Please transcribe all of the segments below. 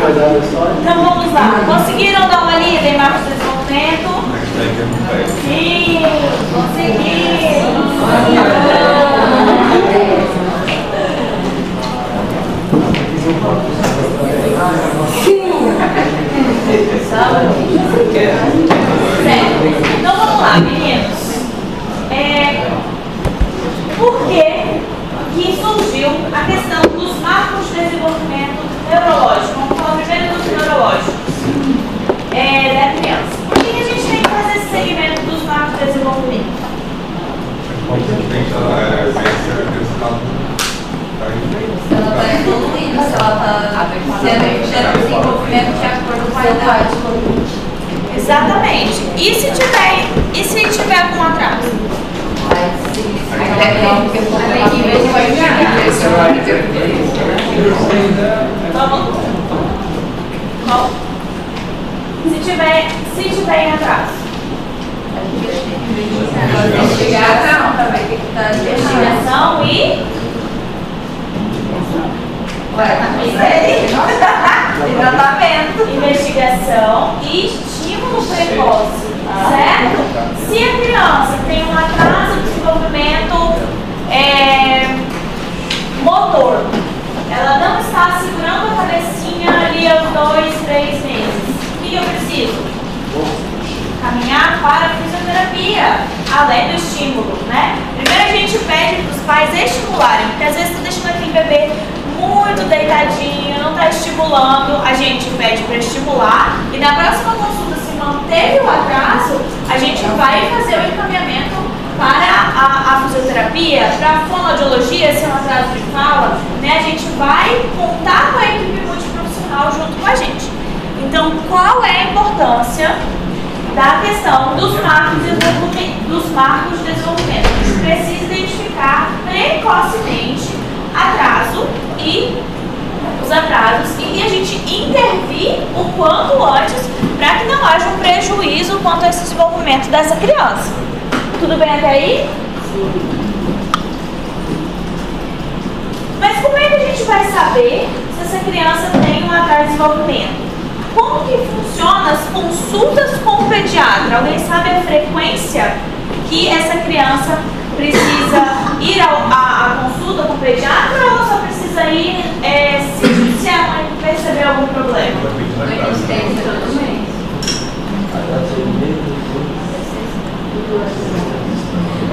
Então vamos lá. Conseguiram dar uma lida em marcos de desenvolvimento? Sim, conseguiram. Certo. Então vamos lá, meninos. Por que surgiu a questão dos marcos de desenvolvimento neurológico? Vamos falar primeiro dos neurológicos da criança. Por que a gente tem que fazer esse segmento dos marcos de desenvolvimento? Ela está evoluindo, se ela está tendo desenvolvimento de acordo com a idade. Exatamente. E se tiver com atraso? Bom, se tiver em atraso. Investigação também tem que estar Investigação e tratamento. Investigação e estímulo precoce, certo? Se a criança tem um atraso de desenvolvimento motor, ela não está segurando a cabecinha ali aos 2, 3 meses, o que eu preciso? Caminhar para a fisioterapia, além do estímulo, né? Primeiro a gente pede para os pais estimularem, porque às vezes está deixando aquele bebê muito deitadinho, não está estimulando, a gente pede para estimular e na próxima consulta, se manteve o atraso, a gente vai fazer o encaminhamento para a fisioterapia, para a fonoaudiologia, se é um atraso de fala, né? A gente vai contar com a equipe multiprofissional junto com a gente. Então, qual é a importância da questão dos marcos de desenvolvimento? A gente precisa identificar precocemente atraso e os atrasos e a gente intervir o quanto antes para que não haja um prejuízo quanto a esse desenvolvimento dessa criança. Tudo bem até aí? Mas como é que a gente vai saber se essa criança tem um atraso de desenvolvimento? Como que funciona as consultas com o pediatra? Alguém sabe a frequência que essa criança precisa ir à consulta com o pediatra ou ela só precisa ir se a mãe perceber algum problema?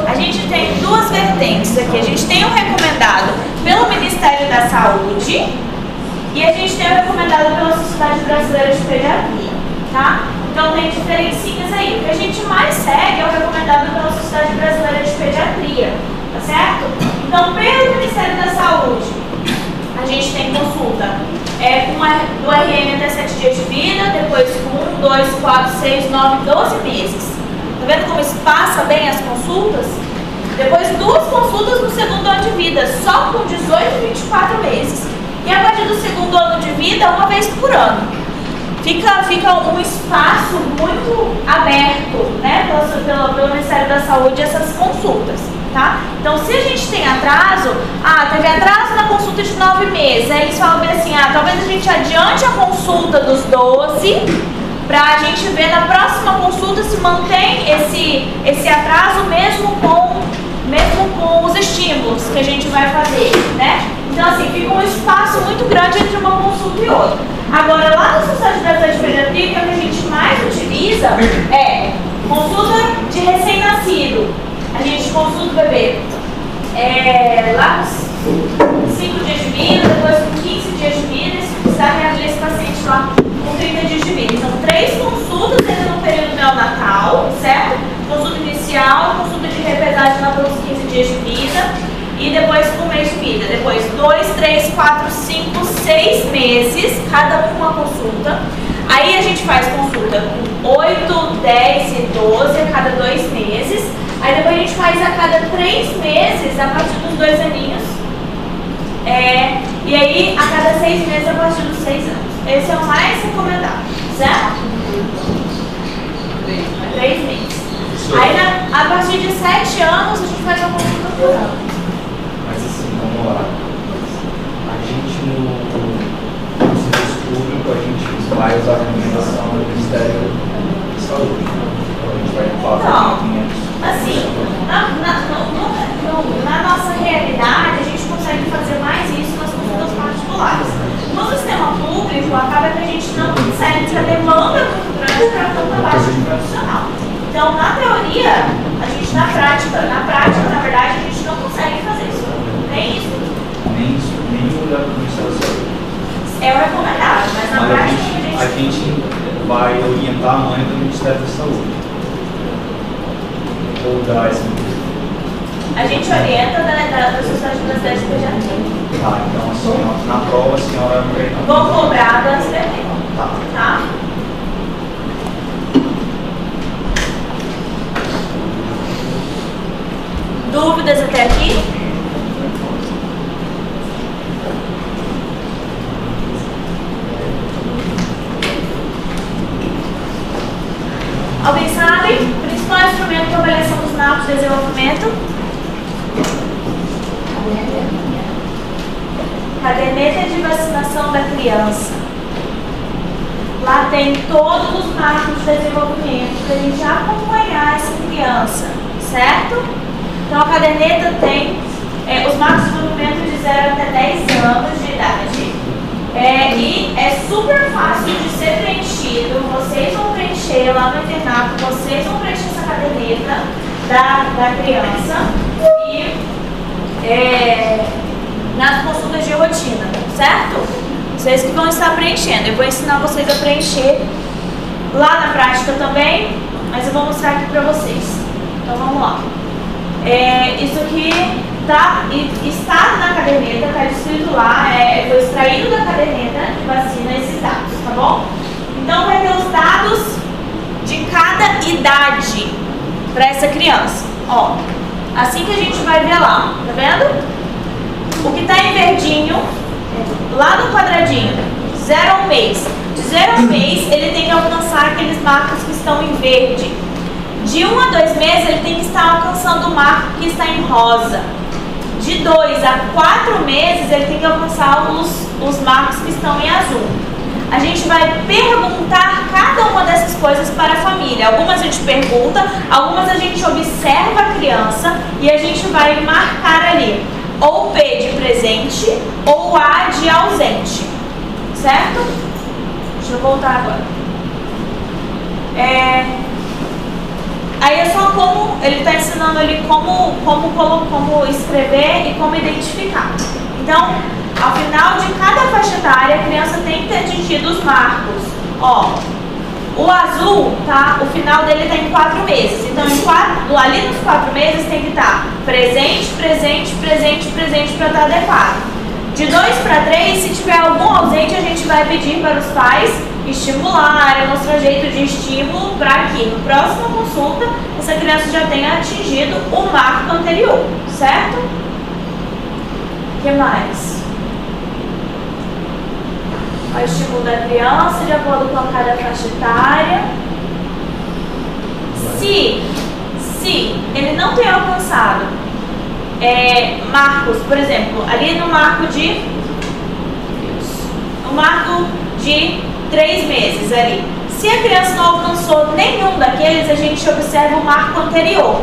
A gente tem duas vertentes aqui. A gente tem o recomendado pelo Ministério da Saúde e a gente tem o recomendado pela Sociedade Brasileira de Pediatria, tá? Então tem diferencinhas aí. O que a gente mais segue é o recomendado pela Sociedade Brasileira de Pediatria, tá certo? Então, pelo Ministério da Saúde, a gente tem consulta do RM até 7 dias de vida, depois com 1, 2, 4, 6, 9, 12 meses. Tá vendo como espaça bem as consultas? Depois 2 consultas no segundo ano de vida, só com 18 e 24 meses. E a partir do segundo ano de vida, uma vez por ano. Fica um espaço muito aberto, né, pelo Ministério da Saúde, essas consultas, tá? Então, se a gente tem atraso, teve atraso na consulta de 9 meses, aí eles falam bem assim, talvez a gente adiante a consulta dos 12, pra a gente ver na próxima consulta se mantém esse atraso mesmo com os estímulos que a gente vai fazer, né? Então, assim, fica um espaço muito grande entre uma consulta e outra. Agora, lá na Sociedade Brasileira de Pediatria, o que a gente mais utiliza é consulta de recém-nascido. A gente consulta o bebê lá com 5 dias de vida, depois com 15 dias de vida, e se precisar reagir esse paciente lá com 30 dias de vida. Então, 3 consultas ainda no período neonatal, certo? Consulta inicial, consulta de repesagem lá pelos 15 dias de vida. E depois com um mês de vida. Depois 2, 3, 4, 5, 6 meses, cada uma consulta. Aí a gente faz consulta com 8, 10 e 12 a cada 2 meses. Aí depois a gente faz a cada 3 meses, a partir dos 2 aninhos. E aí a cada 6 meses, a partir dos 6 anos. Esse é o mais recomendado, certo? 3 meses. Aí a partir de 7 anos, a gente faz uma consulta por ano. Mas assim, vamos lá. A gente no serviço público, a olhar para o Ministério da Saúde. É o recomendado, mas na prática a gente vai orientar a mãe do Ministério da Saúde. Ou dar esse. A gente orienta da Sociedade Brasileira de Pediatria. Tá, então assim, na prova a senhora vai. Vou cobrar das bebês. Tá? Dúvidas até aqui? Alguém sabe? O principal instrumento para avaliação dos marcos de desenvolvimento? Caderneta de vacinação da criança. Lá tem todos os marcos de desenvolvimento para a gente acompanhar essa criança, certo? Então a caderneta tem os marcos de desenvolvimento de 0 até 10 anos de idade. E é super fácil de ser preenchido. Vocês vão preencher lá no internato, vocês vão preencher essa caderneta da criança e nas consultas de rotina, certo? Vocês que vão estar preenchendo. Eu vou ensinar vocês a preencher lá na prática também, mas eu vou mostrar aqui para vocês. Então vamos lá. Isso aqui está na caderneta, está escrito lá, foi extraído da caderneta de vacina esses dados, tá bom? Então vai ter os dados de cada idade para essa criança. Ó, assim que a gente vai ver lá, tá vendo? O que está em verdinho, lá no quadradinho, 0 a 1 mês. De 0 a 1 mês, ele tem que alcançar aqueles marcos que estão em verde. De 1 a 2 meses, ele tem que estar alcançando o marco que está em rosa. De 2 a 4 meses, ele tem que alcançar os marcos que estão em azul. A gente vai perguntar cada uma dessas coisas para a família. Algumas a gente pergunta, algumas a gente observa a criança e a gente vai marcar ali ou P de presente ou A de ausente, certo? Deixa eu voltar agora. Aí é só como, ele está ensinando ali como escrever e como identificar. Então, ao final de cada faixa etária, a criança tem que ter atingido os marcos. Ó, o azul, tá? O final dele está em 4 meses. Então, ali nos 4 meses tem que estar presente, presente, presente, presente para estar adequado. De 2 para 3, se tiver algum ausente, a gente vai pedir para os pais estimularem, mostrar jeito de estímulo para que no próxima consulta essa criança já tenha atingido o marco anterior, certo? O que mais? O estímulo da criança de acordo com cada faixa etária. Se ele não tem alcançado marcos, por exemplo, ali no marco de 3 meses ali. Se a criança não alcançou nenhum daqueles, a gente observa o marco anterior.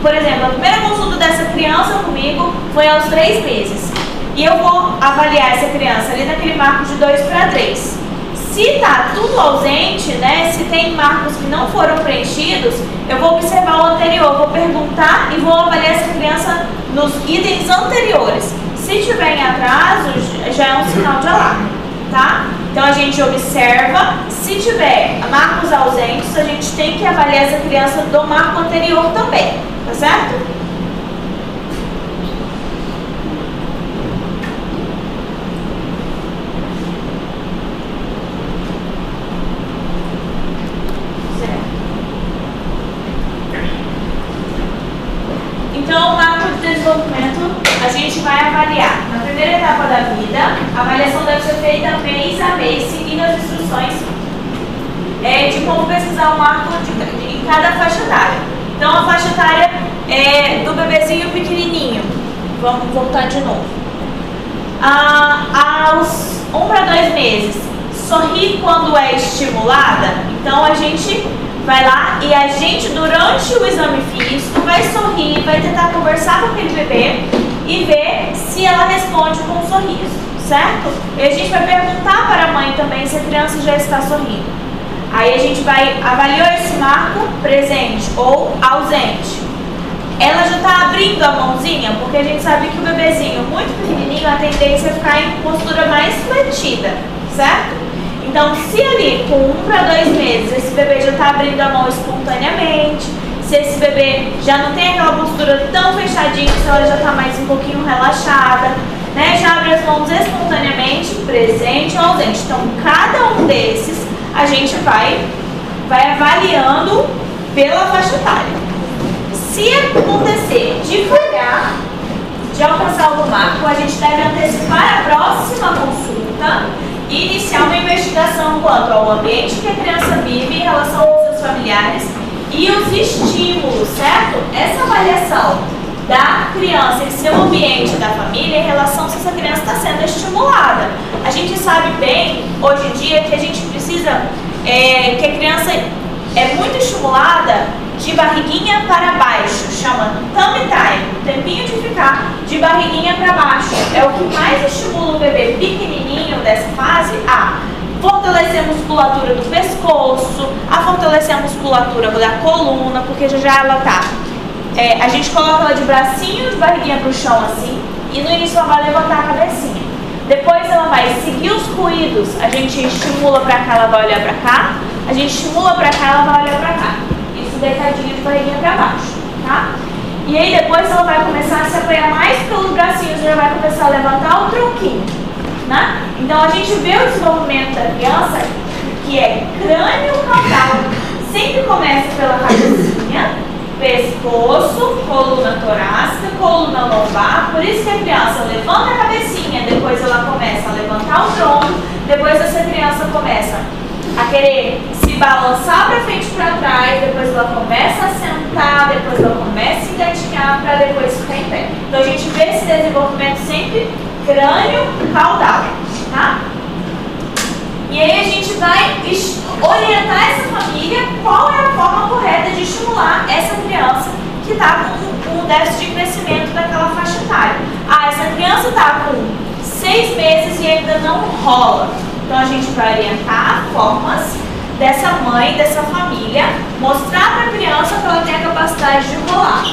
Por exemplo, a primeira consulta dessa criança comigo foi aos 3 meses. E eu vou avaliar essa criança ali naquele marco de 2 para 3. Se está tudo ausente, né, se tem marcos que não foram preenchidos, eu vou observar o anterior, vou perguntar e vou avaliar essa criança nos itens anteriores. Se tiver em atraso, já é um sinal de alarme, tá? Então a gente observa, se tiver marcos ausentes, a gente tem que avaliar essa criança do marco anterior também, tá certo? Então, o marco de desenvolvimento a gente vai avaliar na primeira etapa da vida. A avaliação deve ser feita mês a mês, seguindo as instruções de como pesquisar o marco em cada faixa etária. Então, a faixa etária do bebezinho pequenininho. Vamos voltar de novo. Aos 1 para 2 meses, sorrir quando é estimulada. Então, a gente vai lá e a gente, durante o exame físico, vai sorrir, vai tentar conversar com aquele bebê e ver se ela responde com um sorriso, certo? E a gente vai perguntar para a mãe também se a criança já está sorrindo. Aí a gente vai avaliar esse marco presente ou ausente. ela já está abrindo a mãozinha, porque a gente sabe que o bebezinho muito pequenininho, a tendência é ficar em postura mais fletida, certo? Então, se ali com 1 para 2 meses esse bebê já está abrindo a mão espontaneamente, se esse bebê já não tem aquela postura tão fechadinha, se ela já está mais um pouquinho relaxada, né? Já abre as mãos espontaneamente, presente ou ausente. Então, cada um desses a gente vai avaliando pela faixa etária. Se acontecer de falhar, de alcançar algum marco, a gente deve antecipar a próxima consulta e iniciar uma investigação quanto ao ambiente que a criança vive em relação aos seus familiares e os estímulos, certo? Essa avaliação da criança em seu ambiente da família em relação se essa criança está sendo estimulada. A gente sabe bem, hoje em dia, que a gente precisa, que a criança é muito estimulada de barriguinha para baixo, chama tummy time, tempinho de ficar de barriguinha para baixo. É o que mais estimula o bebê pequenininho dessa fase a fortalecer a musculatura do pescoço, a fortalecer a musculatura da coluna, porque já ela tá. A gente coloca ela de bracinho, de barriguinha para o chão assim, e no início ela vai levantar a cabecinha. Depois ela vai seguir os ruídos, a gente estimula para cá, ela vai olhar para cá, a gente estimula para cá, ela vai olhar para cá. Isso deitadinho de barriguinha para baixo, tá? E aí depois ela vai começar a se apoiar mais pelos bracinhos, já vai começar a levantar o tronquinho, né? Então a gente vê o desenvolvimento da criança, que é crânio caudal, sempre começa pela cabecinha, pescoço, coluna torácica, coluna lombar. Por isso que a criança levanta a cabecinha, depois ela começa a levantar o tronco, depois essa criança começa a querer se balançar para frente e para trás, depois ela começa a sentar, depois ela começa a se engatinhar para depois ficar em pé. Então a gente vê esse desenvolvimento sempre crânio caudal, tá? E aí a gente vai orientar essa família qual é a forma correta de estimular essa criança que está com um déficit de crescimento daquela faixa etária. Essa criança está com 6 meses e ainda não rola. Então a gente vai orientar formas dessa mãe, dessa família, mostrar para a criança que ela tem a capacidade de rolar.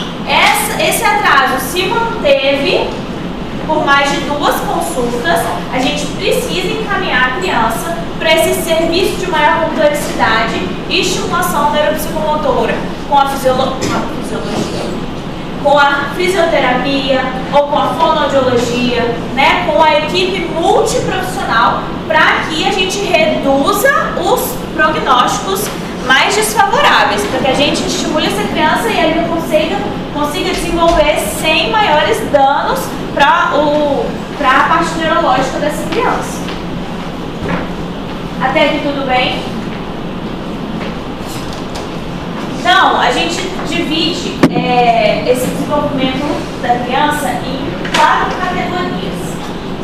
Esse atraso se manteve por mais de 2 consultas, a gente precisa encaminhar a criança para esse serviço de maior complexidade e estimulação neuropsicomotora com a fisioterapia ou com a fonoaudiologia, né, com a equipe multiprofissional, para que a gente reduza os prognósticos mais desfavoráveis, para que a gente estimule essa criança e ele consiga desenvolver sem maiores danos para a parte neurológica dessa criança. Até aqui tudo bem? Então, a gente divide esse desenvolvimento da criança em 4 categorias.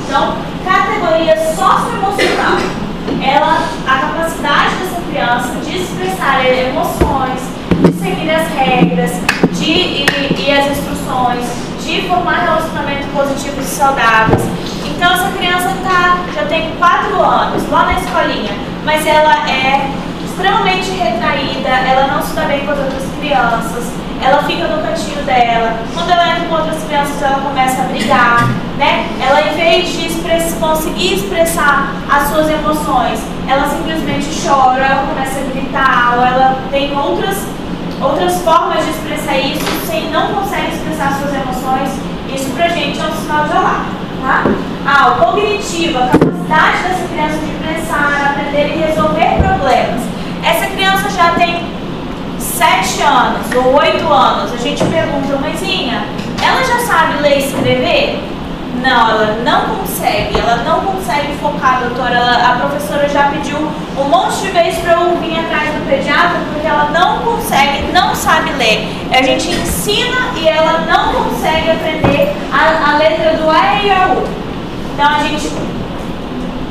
Então, categoria socioemocional. A capacidade dessa criança de expressar emoções, de seguir as regras e as instruções, de formar relacionamentos positivos e saudáveis. Então essa criança já tem 4 anos, lá na escolinha, mas ela é extremamente retraída, ela não se dá bem com as outras crianças, ela fica no cantinho dela. Quando ela entra com outras crianças, ela começa a brigar, né? Ela, em vez de conseguir expressar as suas emoções, ela simplesmente chora, ela começa a gritar, ou ela tem outras formas de expressar isso, não consegue expressar suas emoções. Isso pra gente é um sinal de alarme, tá? O cognitivo, a capacidade dessa criança de pensar, aprender e resolver problemas. Essa criança já tem 7 anos ou 8 anos. A gente pergunta, mãezinha, ela já sabe ler e escrever? Não, ela não consegue focar, doutora. A professora já pediu um monte de vezes para eu vir atrás do pediatra, porque ela não sabe ler. A gente ensina e ela não consegue aprender a letra do A e a U. Então a gente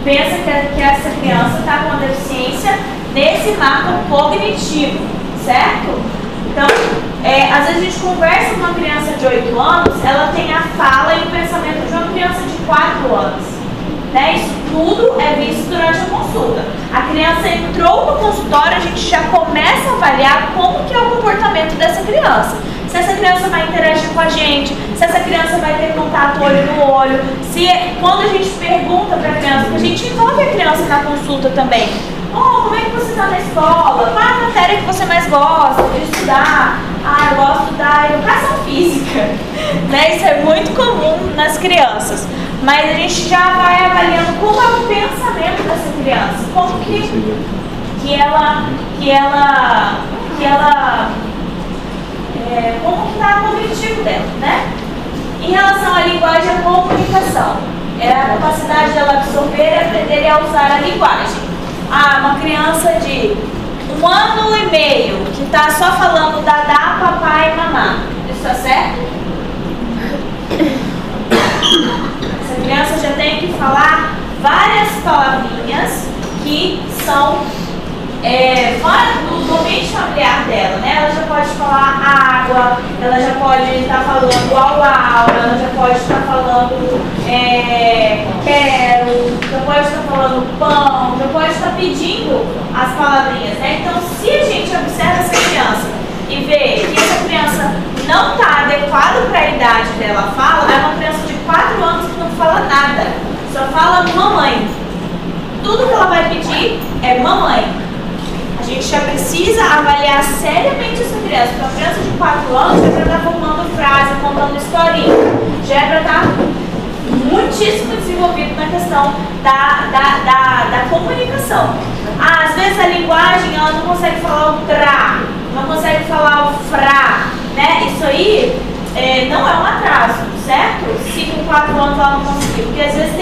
pensa que essa criança está com uma deficiência nesse marco cognitivo, certo? Então, às vezes a gente conversa com uma criança de 8 anos, ela tem a fala e o pensamento de uma criança de 4 anos. Né? Isso tudo é visto durante a consulta. A criança entrou no consultório, a gente já começa a avaliar como que é o comportamento dessa criança. se essa criança vai interagir com a gente, se essa criança vai ter contato olho no olho, se quando a gente pergunta para a criança, a gente envolve a criança na consulta também. Oh, como é que você está na escola? Qual é a matéria que você mais gosta de estudar? Ah, eu gosto da educação física. Né? Isso é muito comum nas crianças. Mas a gente já vai avaliando como é o pensamento dessa criança. Como como que está o cognitivo dela, né? Em relação à linguagem e à comunicação, é a capacidade dela absorver, aprender e a usar a linguagem. Ah, uma criança de 1 ano e meio que está só falando dadá, papai e mamá. Isso está certo? Essa criança já tem que falar várias palavrinhas que são fora do ambiente familiar dela, né? Ela já pode falar água, ela já pode estar falando au, ela já pode estar falando quero, já pode estar falando pão, já pode estar pedindo as palavrinhas, né? Então, se a gente observa essa criança e vê que essa criança não está adequada para a idade dela fala, é uma criança de 4 anos que não fala nada, só fala mamãe. Tudo que ela vai pedir é mamãe. A gente já precisa avaliar seriamente essa criança, porque uma criança de 4 anos já é para estar formando frase, contando historinha, já é para estar muitíssimo desenvolvido na questão da comunicação. Ah, às vezes a linguagem ela não consegue falar o tra, não consegue falar o fra, né? Isso aí não é um atraso, certo? Se com 4 anos ela não conseguir, porque às vezes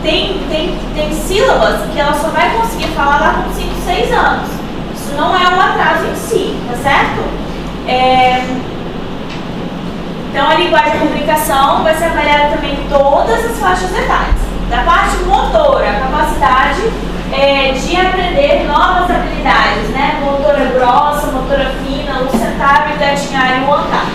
tem sílabas que ela só vai conseguir falar lá com 5, 6 anos. Isso não é um atraso em si, tá certo? Então a linguagem de comunicação vai ser avaliada também em todas as faixas etárias. Da parte motora, a capacidade de aprender novas habilidades, né? Motora grossa, motora fina, o sentar, o engatinhar e o andar.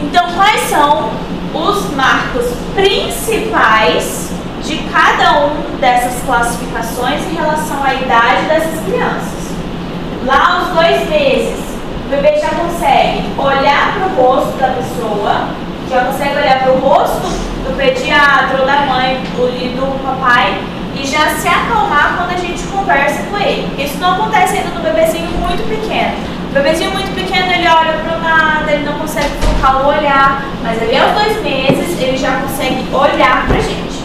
Então, quais são os marcos principais de cada um dessas classificações em relação à idade dessas crianças? Lá aos 2 meses, o bebê já consegue olhar para o rosto da pessoa, já consegue olhar para o rosto do pediatra ou da mãe e do papai e já se acalmar quando a gente conversa com ele. Isso não acontece ainda no bebezinho muito pequeno. O bebezinho muito pequeno, ele olha para o nada, ele não consegue focar o olhar, mas ali aos 2 meses ele já consegue olhar para a gente.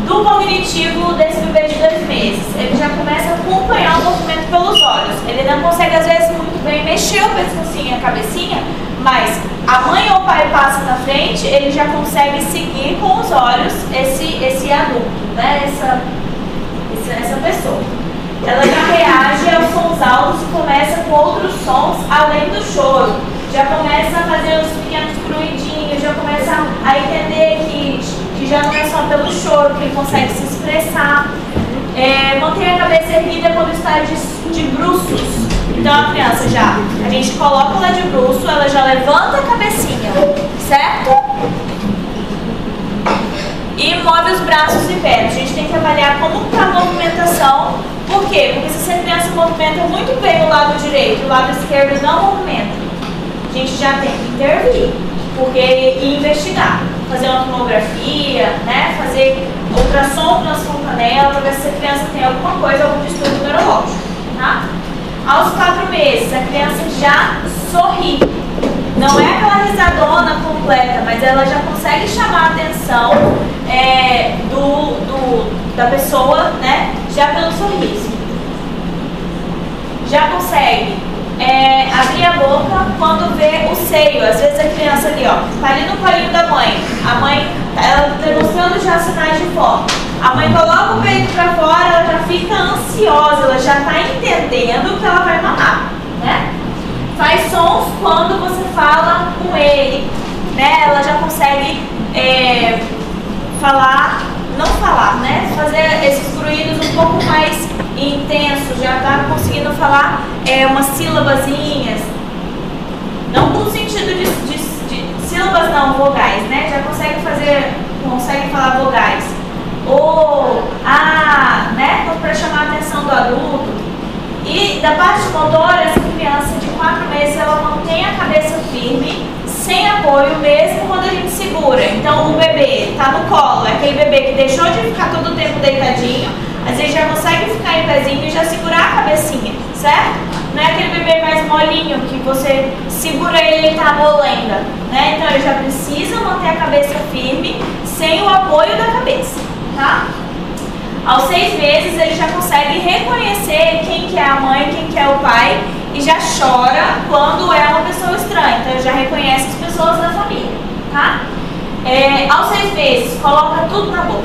Do cognitivo desse bebê de 2 meses, ele já começa a acompanhar o movimento pelos olhos. Ele não consegue, às vezes, muito bem mexer o pescocinho e a cabecinha, mas a mãe ou o pai passa na frente, ele já consegue seguir com os olhos esse adulto, né? Essa pessoa. Ela já reage aos sons altos e começa com outros sons além do choro. Já começa a fazer os pequenos cruidinhos, já começa a entender que já não é só pelo choro que ele consegue se expressar. Mantém a cabeça erguida quando está de bruços. Então a criança a gente coloca ela de bruço, ela já levanta a cabecinha, certo? E move os braços e pés. A gente tem que avaliar como está a movimentação. Por quê? Porque se essa criança movimenta muito bem o lado direito e o lado esquerdo não movimenta, a gente já tem que intervir e investigar. Fazer uma tomografia, né? Fazer ultrassom nas fontanelas para ver se a criança tem alguma coisa, algum distúrbio neurológico. Tá? Aos 4 meses, a criança já sorri. Não é aquela risadona completa, mas ela já consegue chamar a atenção da pessoa, né? Já pelo sorriso. Já consegue abrir a boca quando vê o seio. Às vezes a criança ali, ó, tá ali no colinho da mãe. A mãe, ela tá demonstrando já sinais de fome. A mãe coloca o peito pra fora, ela já fica ansiosa, ela já tá entendendo que ela vai mamar, né? Faz sons quando você fala com ele, né? Ela já consegue né? Fazer esses gruídos um pouco mais intensos, já tá conseguindo falar umas sílabazinhas, não com sentido de sílabas não, vogais, né? Já consegue falar vogais. Ou, né? Para chamar a atenção do adulto. E da parte motora, essa criança de 4 meses, ela mantém a cabeça firme, sem apoio, mesmo quando a gente segura. Então o bebê está no colo, é aquele bebê que deixou de ficar todo o tempo deitadinho, às vezes já consegue ficar em pezinho e já segurar a cabecinha, certo? Não é aquele bebê mais molinho que você segura ele e ele está molenda, né? Então ele já precisa manter a cabeça firme, sem o apoio da cabeça, tá? Aos 6 meses ele já consegue reconhecer quem que é a mãe, quem que é o pai e já chora quando é uma pessoa estranha, então ele já reconhece as pessoas da família, tá? Aos 6 meses, coloca tudo na boca,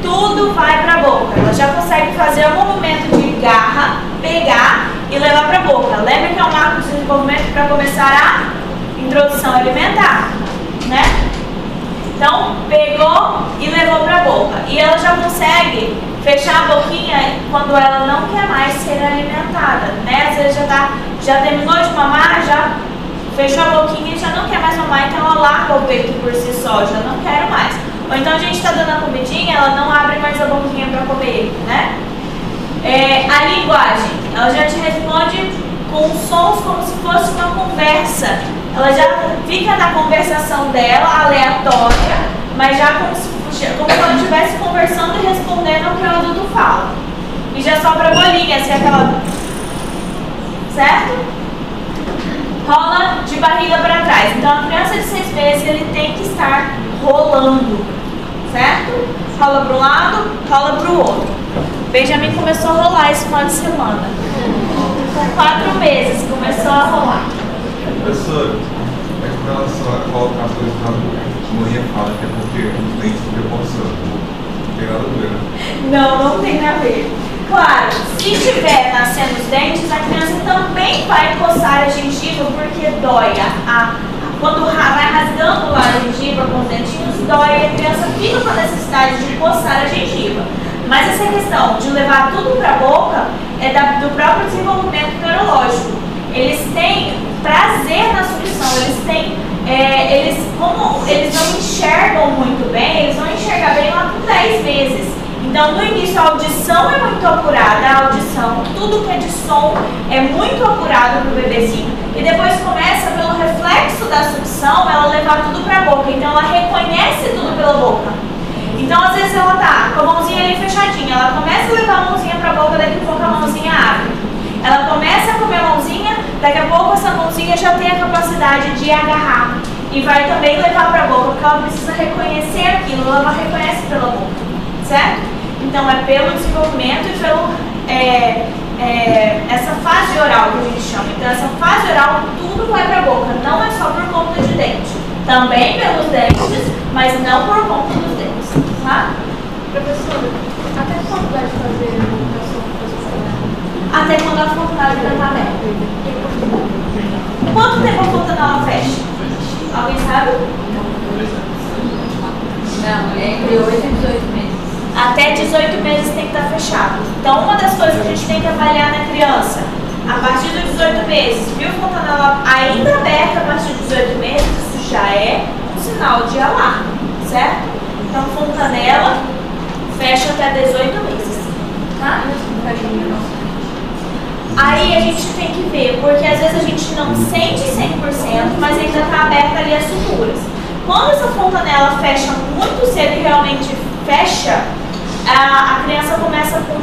tudo vai pra boca, ela já consegue fazer o movimento de garra, pegar e levar pra boca. Lembra que é um marco de desenvolvimento para começar a introdução alimentar, né? Então, pegou e levou pra boca. E ela já consegue fechar a boquinha quando ela não quer mais ser alimentada, né? Às vezes já terminou de mamar, já fechou a boquinha e já não quer mais mamar, então ela larga o peito por si só, já não quero mais. Ou então a gente está dando a comidinha, ela não abre mais a boquinha para comer, né? A linguagem, ela já te responde com sons como se fosse uma conversa. Ela já fica na conversação dela, aleatória, mas já como se ela estivesse conversando e respondendo ao que o adulto fala. E já sobra bolinha, assim, aquela... Certo? Rola de barriga para trás. Então a criança de 6 meses, ele tem que estar rolando, certo? Rola para um lado, rola para o outro. Benjamin começou a rolar esse final de semana. Com 4 meses começou a rolar. Professor, mas com relação a colocar as coisas na boca, a mãe fala que é porque os dentes ficam coçando. Não tem nada a ver, né? Não tem a ver. Claro, se tiver nascendo os dentes, a criança também vai coçar a gengiva porque dói. Quando vai rasgando lá a gengiva com os dentinhos, dói e a criança fica com a necessidade de coçar a gengiva. Mas essa questão de levar tudo para a boca é do próprio desenvolvimento neurológico. Eles têm prazer na sucção, como eles não enxergam muito bem, eles vão enxergar bem lá com 10 meses. Então, no início, a audição é muito apurada, a audição, tudo que é de som é muito apurado para o bebezinho. E depois começa, pelo reflexo da sucção, ela levar tudo para a boca. Então, ela reconhece tudo pela boca. Então, às vezes, ela tá com a mãozinha ali fechadinha, ela começa a levar a mãozinha para a boca, daqui a pouco a mãozinha abre. Ela começa a comer a mãozinha, daqui a pouco essa mãozinha já tem a capacidade de agarrar. E vai também levar para a boca, porque ela precisa reconhecer aquilo, ela reconhece pela boca, certo? Então é pelo desenvolvimento e pelo essa fase oral que a gente chama. Então essa fase oral tudo vai para a boca, não é só por conta de dente. Também pelos dentes, mas não por conta dos dentes, tá? Professora, até quando deve fazer a comunicação com as pessoas? Até quando a fontanela está aberta. Quanto tempo a fontanela fecha? Alguém sabe? Não, é entre 8 e 18 meses. Até 18 meses tem que estar fechado. Então, uma das coisas que a gente tem que avaliar na criança, a partir dos 18 meses, viu a fontanela ainda aberta a partir dos 18 meses, isso já é um sinal de alarme, certo? Então, fontanela fecha até 18 meses, tá? Aí a gente tem que ver, porque às vezes a gente não sente 100%, mas ainda está aberta ali as suturas. Quando essa fontanela fecha muito cedo e realmente fecha, a criança começa com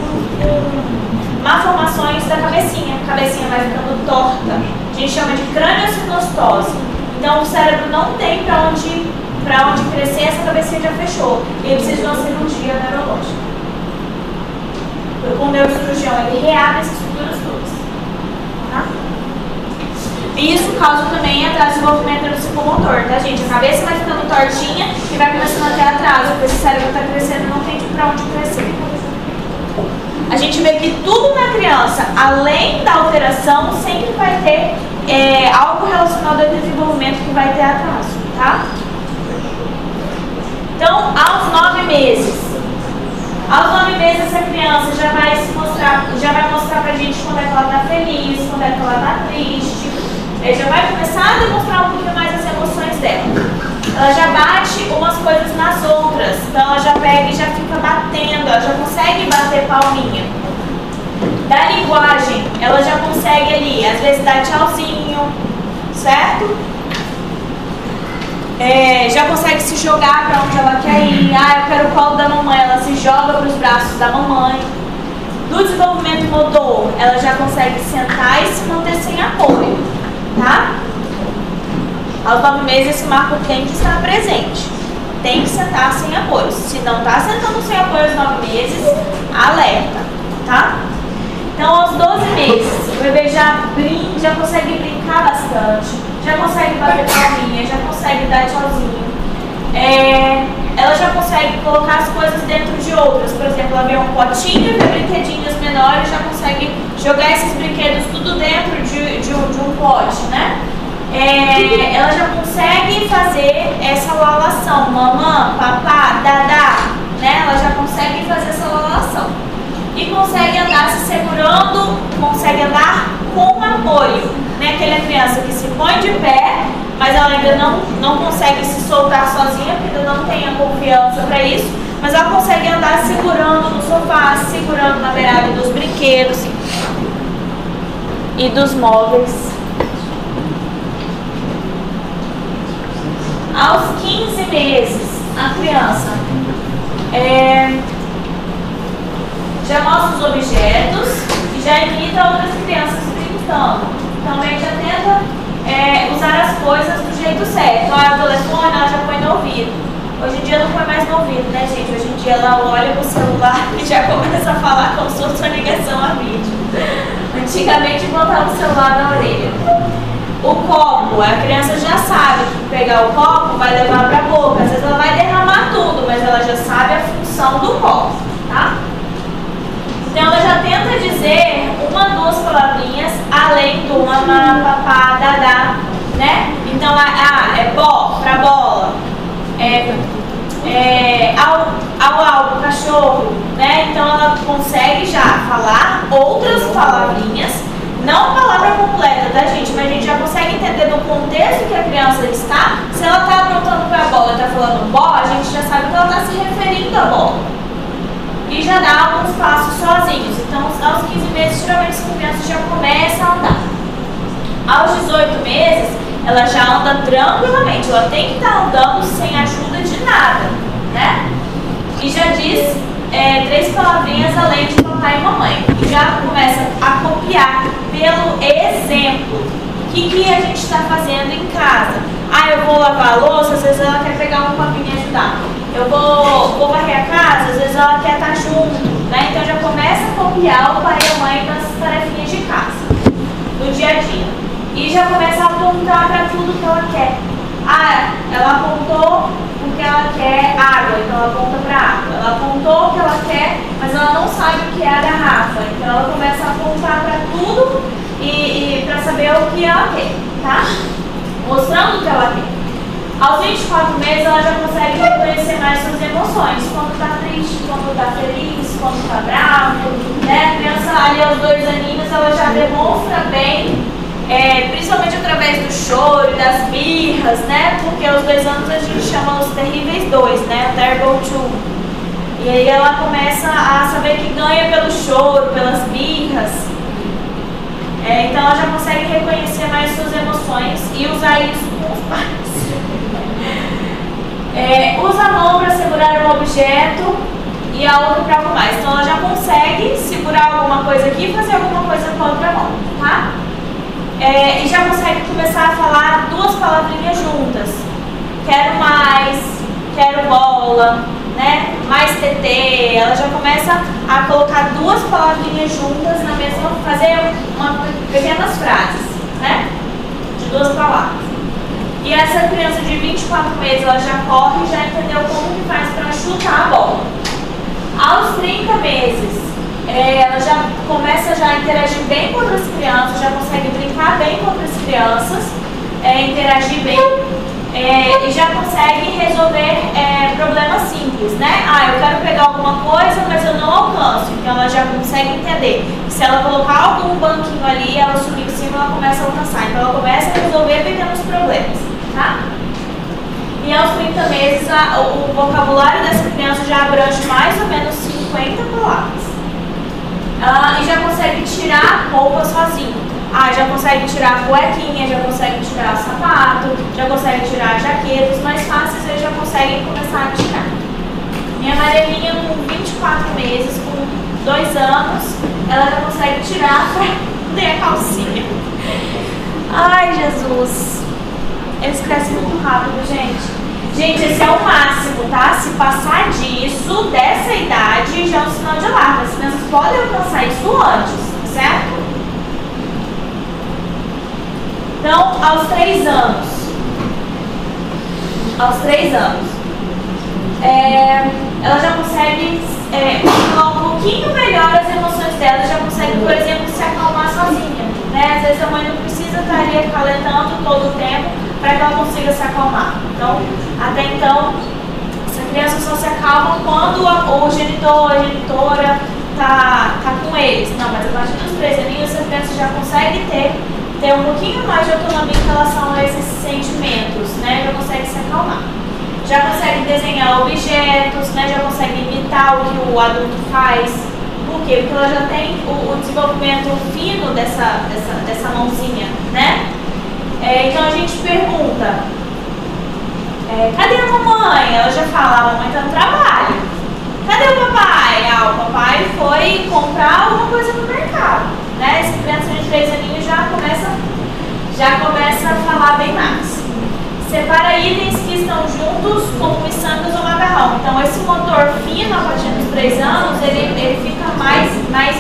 malformações da cabecinha. A cabecinha vai ficando torta. A gente chama de crâniocinostose. Então o cérebro não tem para onde crescer, essa cabecinha já fechou. E ele precisa de uma cirurgia neurológica. O neurocirurgião, ele reabre essas estruturas todas. Tá? E isso causa também atraso de desenvolvimento neuropsicomotor, tá, gente? A cabeça vai ficando tortinha e vai começando a ter atraso, porque esse cérebro está crescendo e não tem para onde crescer. A gente vê que tudo na criança, além da alteração, sempre vai ter algo relacionado ao desenvolvimento que vai ter atraso, tá? Então, aos 9 meses. Aos 9 meses essa criança já vai mostrar pra gente quando é que ela tá feliz, quando é que ela tá triste. Ele já vai começar a demonstrar um pouquinho mais as emoções dela. Ela já bate umas coisas nas outras. Então ela já pega e já fica batendo, ela já consegue bater palminha. Da linguagem, ela já consegue ali, às vezes dar tchauzinho, certo? Já consegue se jogar para onde ela quer ir. Ah, eu quero o colo da mamãe, ela se joga para os braços da mamãe. Do desenvolvimento motor, ela já consegue sentar e se manter sem apoio, tá? Aos 9 meses esse marco tem que estar presente. Tem que sentar sem apoio. Se não está sentando sem apoio aos 9 meses, alerta, tá? Então, aos 12 meses, o bebê já consegue brincar bastante, já consegue bater palminha, já consegue dar tchauzinho. Ela já consegue colocar as coisas dentro de outras. Por exemplo, ela vê um potinho e vê brinquedinhos menores, já consegue jogar esses brinquedos tudo dentro de um pote, né? Ela já consegue fazer essa lalação, mamã, papá, dadá, né? Ela já consegue fazer essa lalação. E consegue andar se segurando, consegue andar com apoio, né? Aquela criança que se põe de pé, mas ela ainda não consegue se soltar sozinha, porque ainda não tem a confiança para isso, mas ela consegue andar segurando no sofá, segurando na beirada dos brinquedos e dos móveis. Aos 15 meses, a criança já mostra os objetos e já imita outras crianças brincando. Também já tenta usar as coisas do jeito certo. O telefone ela já põe no ouvido. Hoje em dia não põe mais no ouvido, né, gente? Hoje em dia ela olha pro celular e já começa a falar como se fosse uma ligação a vídeo. Antigamente botava o celular na orelha. O copo, a criança já sabe que pegar o copo vai levar para a boca. Às vezes ela vai derramar tudo, mas ela já sabe a função do copo, tá? Então ela já tenta dizer 1, 2 palavrinhas além do mamá, papá, dadá, né? Então é bó para bola, au, cachorro, né? Então ela consegue já falar outras palavrinhas. Não a palavra completa, tá, gente? Mas a gente já consegue entender no contexto que a criança está. Se ela está apontando para a bola e está falando bola, a gente já sabe que ela está se referindo à bola. E já dá alguns passos sozinhos. Então, aos 15 meses, geralmente essa criança já começa a andar. Aos 18 meses, ela já anda tranquilamente. Ela tem que estar andando sem ajuda de nada, né? E já diz 3 palavrinhas além de papai e mamãe. E já começa a copiar pelo exemplo. O que a gente está fazendo em casa? Ah, eu vou lavar a louça, às vezes ela quer pegar um papinho e ajudar. Eu vou varrer a casa, às vezes ela quer estar junto, né? Então já começa a copiar o pai e a mãe nas tarefinhas de casa, do dia a dia. E já começa a apontar para tudo que ela quer. Ah, ela apontou porque ela quer água, então ela aponta para água. Ela apontou o que ela quer, mas ela não sabe o que é a garrafa. Então ela começa a apontar para tudo e para saber o que ela quer, tá? Mostrando o que ela quer. Aos 24 meses ela já consegue reconhecer mais suas emoções. Quando está triste, quando está feliz, quando está bravo, né? A criança ali aos 2 aninhos ela já demonstra bem, principalmente através do choro e das birras, né? Porque aos 2 anos a gente chama os terríveis 2, né? Terrible 2. E aí ela começa a saber que ganha pelo choro, pelas birras. Então ela já consegue reconhecer mais suas emoções e usar isso com os pais. Usa a mão para segurar um objeto e a outra para arrumar. Então ela já consegue segurar alguma coisa aqui e fazer alguma coisa com a outra mão, tá? E já consegue começar a falar 2 palavrinhas juntas. Quero mais, quero bola, né? Mais TT. Ela já começa a colocar 2 palavrinhas juntas na mesma, fazer pequenas frases, né? De 2 palavras. E essa criança de 24 meses, ela já corre e já entendeu como que faz para chutar a bola. Aos 30 meses, ela já começa a interagir bem com outras crianças, já consegue brincar bem com outras crianças, interagir bem e já consegue resolver problemas simples, né? Ah, eu quero pegar alguma coisa, mas eu não alcanço. Então ela já consegue entender que se ela colocar algum banquinho ali, ela subir em cima, ela começa a alcançar. Então ela começa a resolver pequenos problemas, tá? E aos 30 meses, o vocabulário dessa criança já abrange mais ou menos 50 palavras. E já consegue tirar roupa sozinho. Já consegue tirar a cuequinha, já consegue tirar o sapato, já consegue tirar a jaqueta. Os mais fáceis eles já conseguem começar a tirar. Minha amarelinha com 24 meses, com 2 anos, ela já consegue tirar pra a calcinha. Ai, Jesus. Eles crescem muito rápido, gente. Gente, esse é o máximo, tá? Se passar disso, dessa idade, já é um sinal de alarme. As crianças podem alcançar isso antes, certo? Então, aos 3 anos. Ela já consegue controlar um pouquinho melhor as emoções dela, já consegue, por exemplo, se acalmar sozinha, né? Às vezes a mãe não precisa estar ali acalentando todo o tempo para que ela consiga se acalmar. Então, até então, essa criança só se acalma quando o genitor, a genitora tá com eles. Não, mas a partir dos 3 aninhos, essa criança já consegue ter um pouquinho mais de autonomia em relação a esses sentimentos, né? Já consegue se acalmar. Já consegue desenhar objetos, né? Já consegue imitar o que o adulto faz. Por quê? Porque ela já tem o desenvolvimento fino dessa mãozinha, né? Então a gente pergunta, cadê a mamãe? Ela já fala, a mamãe está no trabalho. Cadê o papai? O papai foi comprar alguma coisa no mercado, né? Essa criança de 3 aninhos já começa a falar bem mais. Separa itens que estão juntos como miçangas ou macarrão. Então esse motor fino a partir dos 3 anos, ele fica mais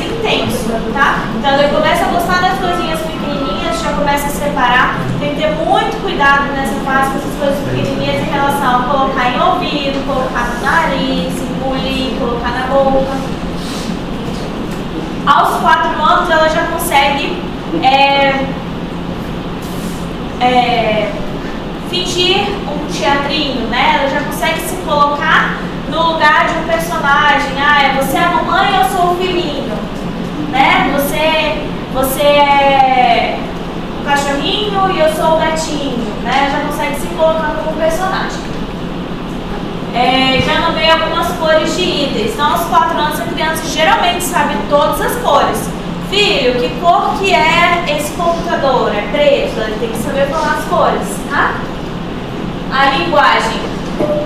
intenso, tá? Então ele começa a gostar das coisinhas pequenininhas, já começa a separar. Tem que ter muito cuidado nessa fase com essas coisas pequenininhas em relação a colocar em ouvido, colocar no nariz, engolir, colocar na boca. Aos 4 anos ela já consegue fingir um teatrinho, né? Ela já consegue se colocar no lugar de um personagem. Você é a mamãe, eu sou o filhinho, né? Você é o cachorrinho e eu sou o gatinho, né? Já consegue se colocar como personagem. Já nomeei algumas cores de itens. Então, aos 4 anos, a criança geralmente sabe todas as cores. Filho, que cor que é esse computador? É preto? Ele tem que saber falar as cores, tá? A linguagem.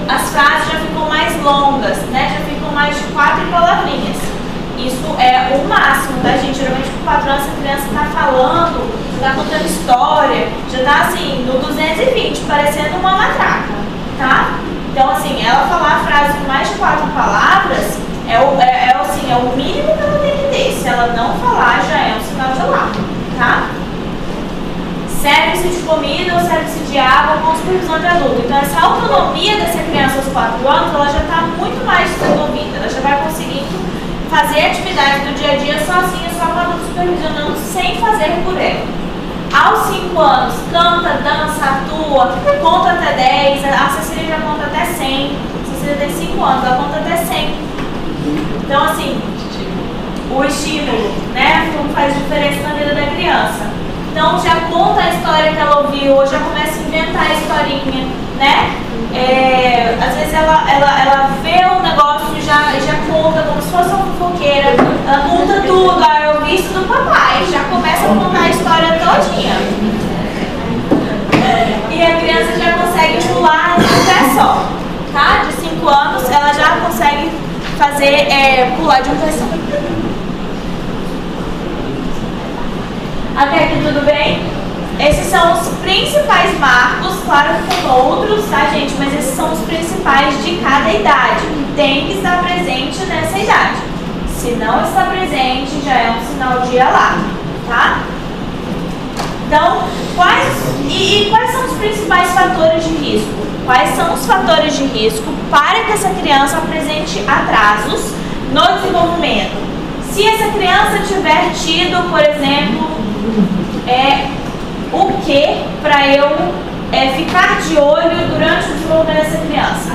As frases já ficam mais longas, né? Já ficam mais de 4 palavrinhas. Isso é o máximo, tá, gente? Geralmente com 4 anos a criança está falando, está contando história, já está assim, no 220, parecendo uma matraca, tá? Então, assim, ela falar a frase com mais de 4 palavras é o mínimo que ela tem que ter. Se ela não falar, já é um sinal de alarme, tá? Serve-se de comida ou serve-se de água com supervisão de adulto. Então, essa autonomia dessa criança aos 4 anos, ela já está muito mais desenvolvida. Ela já vai conseguindo fazer atividade do dia a dia sozinha, só com o adulto supervisionando, sem fazer por ela. Aos 5 anos, canta, dança, atua, conta até 10. A Cecília já conta até 100. A Cecília tem 5 anos, ela conta até 100. Então, assim, o estímulo, né, como faz diferença na vida da criança. Então, já conta a história que ela ouviu, ou já começa a inventar a historinha, né? Às vezes ela vê o negócio e já conta como se fosse uma fofoqueira. Ela conta tudo, eu vi isso do papai, já começa a contar a história todinha. E a criança já consegue pular em um pé só, tá? De 5 anos, ela já consegue fazer pular de um pé só. Até aqui tudo bem? Esses são os principais marcos, claro que tem outros, tá, gente? Mas esses são os principais de cada idade. Tem que estar presente nessa idade. Se não está presente, já é um sinal de alarme, tá? Então, quais são os principais fatores de risco? Quais são os fatores de risco para que essa criança apresente atrasos no desenvolvimento? Se essa criança tiver tido, por exemplo, o que para eu ficar de olho durante o desenvolvimento dessa criança?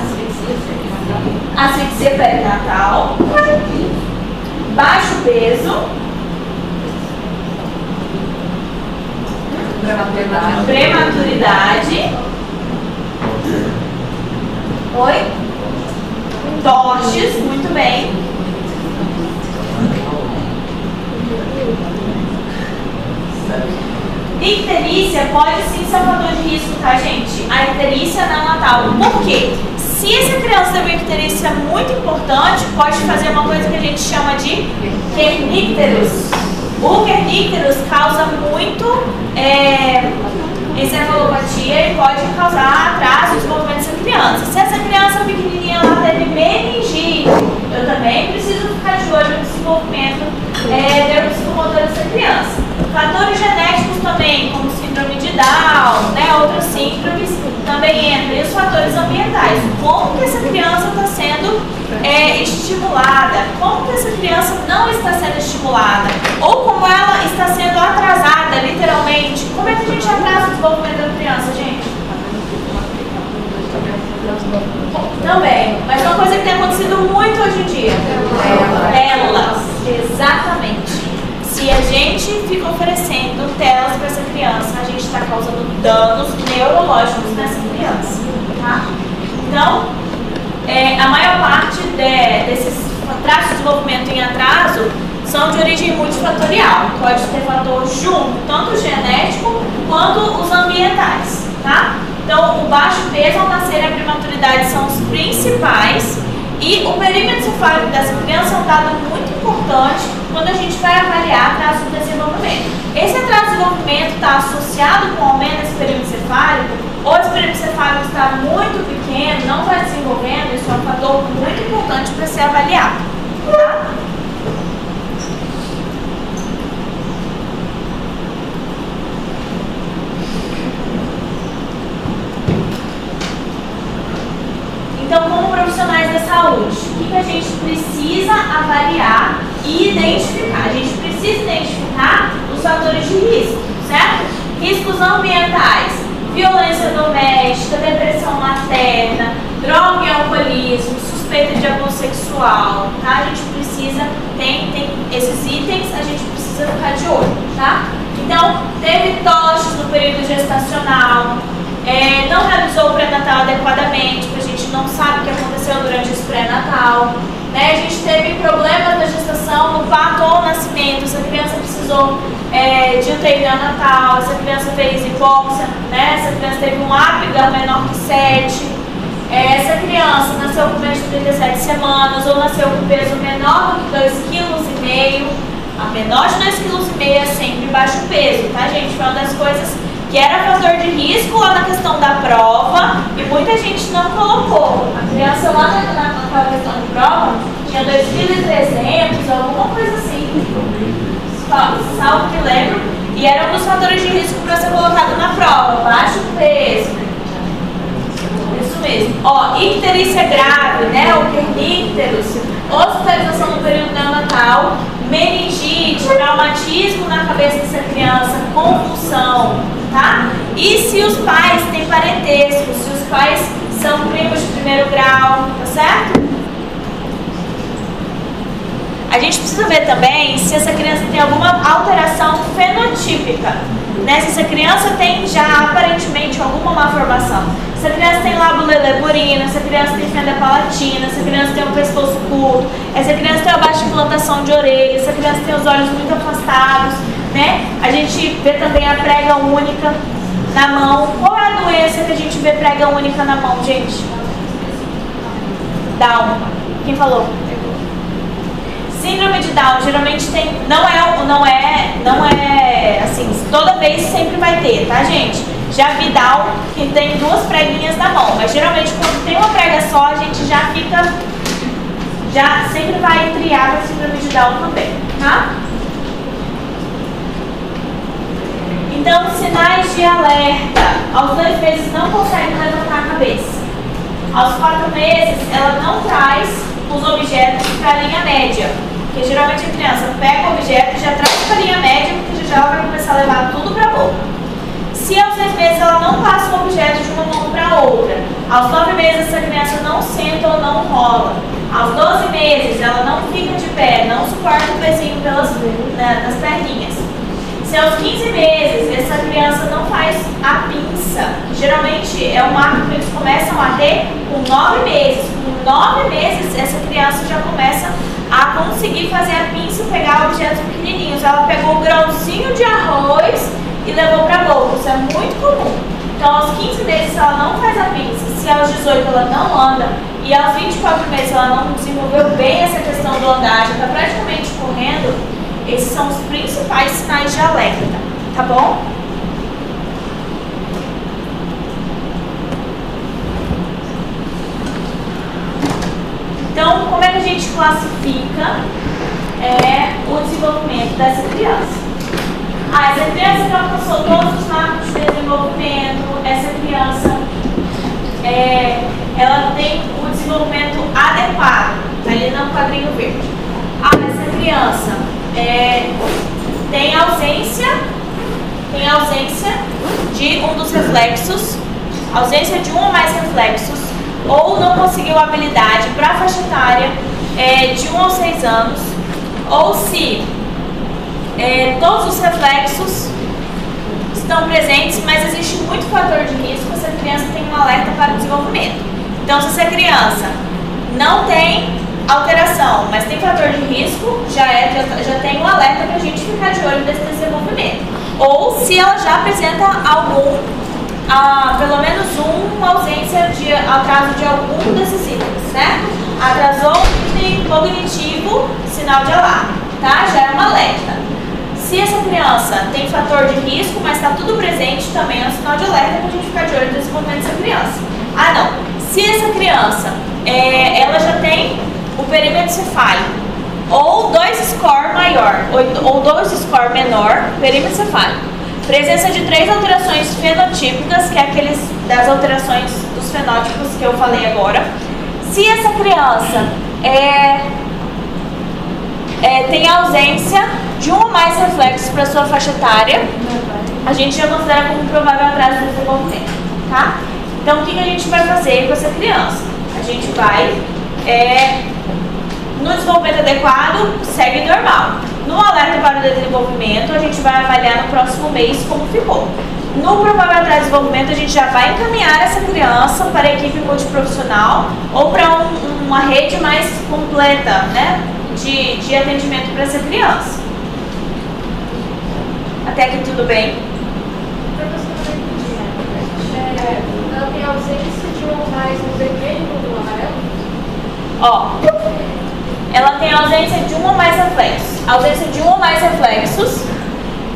Asfixia perinatal, baixo peso, prematuridade, tortes, muito bem. Icterícia pode sim ser um fator de risco, tá, gente? A icterícia neonatal. Por quê? Se essa criança teve uma icterícia muito importante, pode fazer uma coisa que a gente chama de kernícteros. O kernícteros causa muito encefalopatia e pode causar atraso no desenvolvimento dessa criança. Se essa criança pequenininha lá teve meningite, eu também preciso ficar de olho no desenvolvimento neuropsicomotor dessa criança. Fatores genéticos também, como síndrome de Down, né, outras síndromes, também entram. E os fatores ambientais. Como que essa criança está sendo estimulada? Como que essa criança não está sendo estimulada? Ou como ela está sendo atrasada, literalmente. Como é que a gente atrasa o desenvolvimento da criança, gente? Também. Mas uma coisa que tem acontecido muito hoje em dia. Telas. Exatamente. Se a gente fica oferecendo telas para essa criança, a gente está causando danos neurológicos nessa criança, tá? Então, a maior parte desses traços de desenvolvimento em atraso são de origem multifatorial. Pode ter fator junto, tanto o genético quanto os ambientais, tá? Então, o baixo peso ao nascer e a prematuridade são os principais. E o perímetro cefálico dessa criança é um dado muito importante quando a gente vai avaliar atraso do desenvolvimento. Esse atraso de desenvolvimento está associado com o aumento desse perímetro cefálico, ou esse perímetro cefálico está muito pequeno, não está desenvolvendo, isso é um fator muito importante para ser avaliado. Tá? Então, como profissionais da saúde, o que a gente precisa avaliar e identificar? A gente precisa identificar os fatores de risco, certo? Riscos ambientais, violência doméstica, depressão materna, droga e alcoolismo, suspeita de abuso sexual, tá? A gente precisa, tem esses itens, a gente precisa ficar de olho, tá? Então, teve toches no período gestacional, não realizou o pré-natal adequadamente, porque a gente não sabe o que aconteceu durante esse pré-natal, né? A gente teve problemas na gestação, no parto ou no nascimento, essa criança precisou de UTI neonatal, essa criança fez hipóxia, né? Essa criança teve um Apgar menor que 7, essa criança nasceu com menos de 37 semanas ou nasceu com peso menor do que 2,5 kg, a menor de 2,5 kg é sempre baixo peso, tá, gente? Foi uma das coisas que era fator de risco lá na questão da prova e muita gente não colocou. A criança lá naquela questão de prova tinha 2.300, alguma coisa assim, salvo que lembro, e era um dos fatores de risco para ser colocado na prova, baixo peso. Isso mesmo. Ó, icterícia grave, né, o kernícteros, hospitalização no período neonatal, meningite, traumatismo na cabeça dessa criança, convulsão, tá? E se os pais têm parentesco, se os pais são primos de primeiro grau, tá certo? A gente precisa ver também se essa criança tem alguma alteração fenotípica, né? Se essa criança tem já aparentemente alguma malformação. Se a criança tem lábio leporino, se a criança tem fenda palatina, se a criança tem um pescoço curto, se a criança tem uma baixa implantação de orelha, se a criança tem os olhos muito afastados, né? A gente vê também a prega única na mão. Qual é a doença que a gente vê prega única na mão, gente? Down. Quem falou? Síndrome de Down geralmente tem, não é assim, toda vez sempre vai ter, tá, gente? Já vi Down que tem 2 preguinhas na mão, mas geralmente quando tem uma prega só, a gente já sempre vai triar a síndrome de Down também, tá? Então, sinais de alerta. Aos 2 meses não consegue levantar a cabeça. Aos 4 meses, ela não traz os objetos para a linha média. Porque geralmente a criança pega o objeto e já traz para a linha média, porque já ela vai começar a levar tudo para a boca. Se aos 6 meses ela não passa o objeto de uma mão para outra, aos 9 meses essa criança não senta ou não rola, aos 12 meses ela não fica de pé, não suporta o pezinho nas perninhas. Se aos 15 meses essa criança não faz a pinça, geralmente é um marco que eles começam a ter com 9 meses. Com 9 meses essa criança já começa a conseguir fazer a pinça e pegar objetos pequenininhos. Ela pegou um grãozinho de arroz e levou para a boca. Isso é muito comum. Então, aos 15 meses, se ela não faz a pinça, se aos 18 ela não anda e aos 24 meses ela não desenvolveu bem essa questão do andar, já está praticamente correndo, esses são os principais sinais de alerta, tá bom? Então, como é que a gente classifica o desenvolvimento dessa criança? Essa criança já alcançou todos os marcos de desenvolvimento, essa criança ela tem o desenvolvimento adequado, ali no quadrinho verde. Essa criança tem ausência de um dos reflexos, ausência de um ou mais reflexos, ou não conseguiu habilidade para a faixa etária de 1 aos 6 anos, ou se todos os reflexos estão presentes, mas existe muito fator de risco, essa criança tem um alerta para o desenvolvimento. Então, se essa criança não tem alteração, mas tem fator de risco, já tem um alerta para a gente ficar de olho nesse desenvolvimento. Ou se ela já apresenta pelo menos uma ausência de atraso de algum desses itens, certo? Atrasou o item cognitivo, sinal de alarme, tá? Já é um alerta. Se essa criança tem fator de risco, mas está tudo presente, também é um sinal de alerta para a gente ficar de olho no desenvolvimento dessa criança. Se essa criança ela já tem o perímetro cefálico ou 2 score maior ou 2 score menor, perímetro cefálico, presença de 3 alterações fenotípicas, que é aqueles das alterações dos fenótipos que eu falei agora. Se essa criança tem ausência de um ou mais reflexos para sua faixa etária, a gente já considera como provável atraso do desenvolvimento, tá? Então, o que a gente vai fazer com essa criança? A gente vai, no desenvolvimento adequado, segue normal. No alerta para o desenvolvimento, a gente vai avaliar no próximo mês como ficou. No provável atraso de desenvolvimento, a gente já vai encaminhar essa criança para a equipe multiprofissional ou para uma rede mais completa, né, de atendimento para essa criança. Até aqui tudo bem? Ela tem ausência de um ou mais no vermelho ou no amarelo? Ela tem ausência de um ou mais reflexos. Ausência de um ou mais reflexos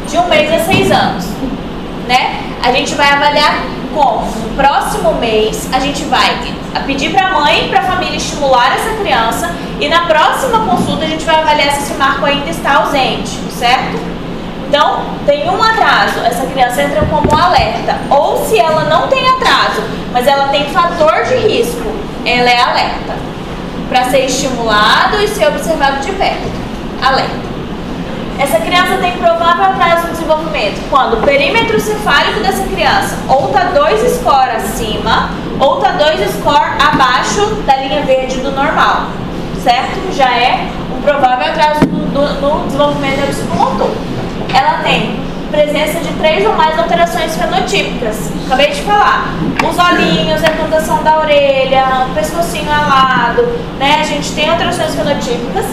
de 1 mês a 6 anos, né? A gente vai avaliar como no próximo mês a gente vai pedir para a mãe, para a família estimular essa criança e na próxima consulta a gente vai avaliar se esse marco ainda está ausente, certo? Então, tem um atraso, essa criança entra como alerta. Ou se ela não tem atraso, mas ela tem fator de risco, ela é alerta. Para ser estimulado e ser observado de perto. Alerta. Essa criança tem provável atraso no desenvolvimento quando o perímetro cefálico dessa criança ou está 2 score acima ou está 2 score abaixo da linha verde do normal, certo? Já é um provável atraso no desenvolvimento da psicomotor. Ela tem presença de 3 ou mais alterações fenotípicas. Acabei de falar. Os olhinhos, a implantação da orelha, o pescocinho alado, né? A gente tem alterações fenotípicas.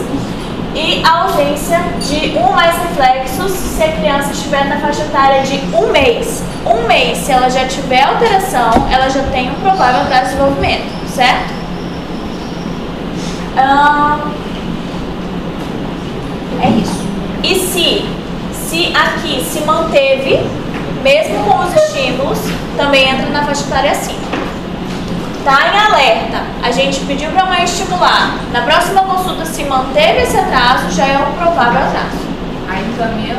E a ausência de um ou mais reflexos se a criança estiver na faixa etária de 1 mês. 1 mês, se ela já tiver alteração, ela já tem um provável atraso de desenvolvimento, certo? É isso. E se aqui se manteve, mesmo com os estímulos, também entra na faixa etária acima. Tá em alerta, a gente pediu para a mãe estimular. Na próxima consulta, se manteve esse atraso, já é um provável atraso. Aí encaminha.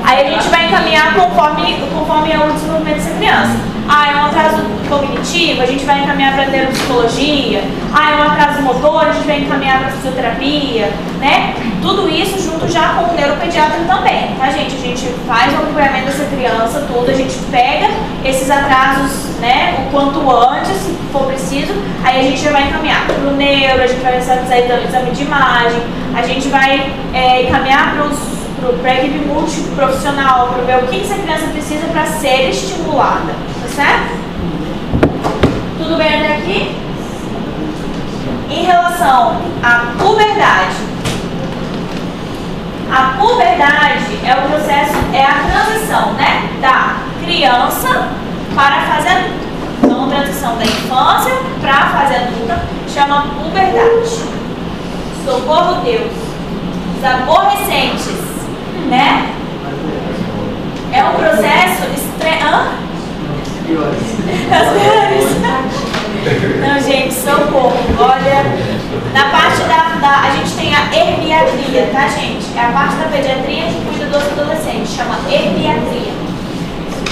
Aí a gente vai encaminhar conforme é o desenvolvimento dessa criança. É um atraso cognitivo, a gente vai encaminhar para neuropsicologia. É um atraso motor, a gente vai encaminhar para fisioterapia, né? Tudo isso junto já com o neuropediatra também, tá, gente? A gente faz o acompanhamento dessa criança, tudo, a gente pega esses atrasos, né, o quanto antes, se for preciso, aí a gente já vai encaminhar para o neuro, a gente vai realizar exame de imagem, a gente vai encaminhar para a equipe multiprofissional, para ver o que essa criança precisa para ser estimulada, tá certo? Tudo bem até aqui? Em relação à puberdade, a puberdade é o processo, é a transição, né? Da criança para a fase adulta. Então, a transição da infância para a fase adulta chama puberdade. Socorro, Deus. Os aborrecentes, né? É um processo As piores. Não, gente, socorro. Olha, na parte a gente tem a herniatria, tá, gente? É a parte da pediatria que cuida dos adolescentes, chama herniatria.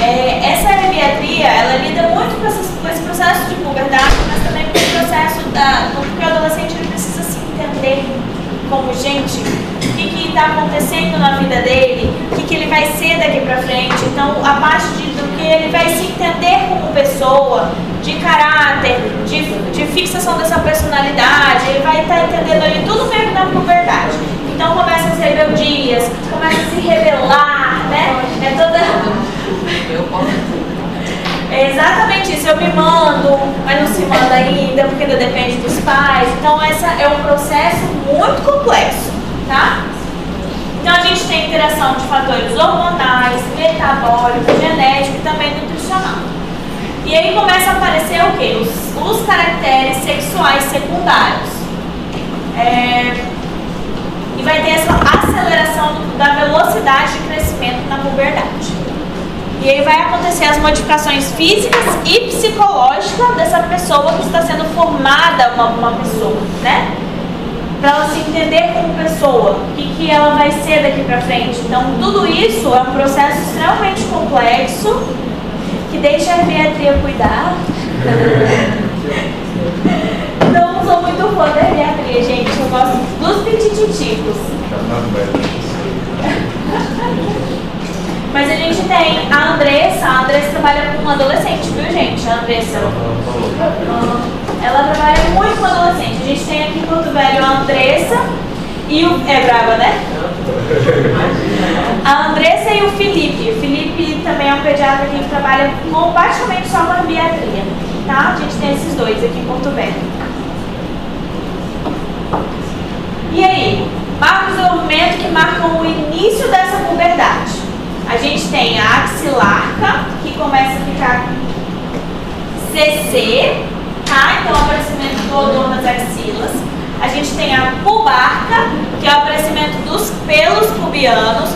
Essa herniatria, ela lida muito com esse processo de puberdade, mas também com o processo porque o adolescente ele precisa se entender como gente, o que está acontecendo na vida dele, o que ele vai ser daqui pra frente. Então, a parte do que ele vai se entender como pessoa, de caráter, de fixação dessa personalidade, ele vai estar entendendo ali tudo mesmo na puberdade. Então, começa as rebeldias, começa a se rebelar, né? É exatamente isso, eu me mando, mas não se manda ainda, porque ainda depende dos pais. Então, esse é um processo muito complexo, tá? Então, a gente tem interação de fatores hormonais, metabólicos, genéticos e também nutricional. E aí começa a aparecer o quê? Os caracteres sexuais secundários. E vai ter essa aceleração da velocidade de crescimento na puberdade. E aí vai acontecer as modificações físicas e psicológicas dessa pessoa que está sendo formada uma pessoa, né? Para ela se entender como pessoa, o que ela vai ser daqui para frente. Então, tudo isso é um processo extremamente complexo que deixa a pediatria cuidar. Não sou muito fã da pediatria, gente. Eu gosto dos petititicos. Mas a gente tem a Andressa trabalha com adolescente, viu, gente? A Andressa. Ela trabalha muito com adolescente. A gente tem aqui em Porto Velho a Andressa e o... É brava, né? A Andressa e o Felipe. O Felipe também é um pediatra que trabalha praticamente só com a pediatria, tá? A gente tem esses dois aqui em Porto Velho. E aí? Marcos de desenvolvimento que marcam o início dessa puberdade. A gente tem a axilarca, que começa a ficar CC, tá? Então, o aparecimento do odor nas axilas. A gente tem a pubarca, que é o aparecimento dos pelos pubianos.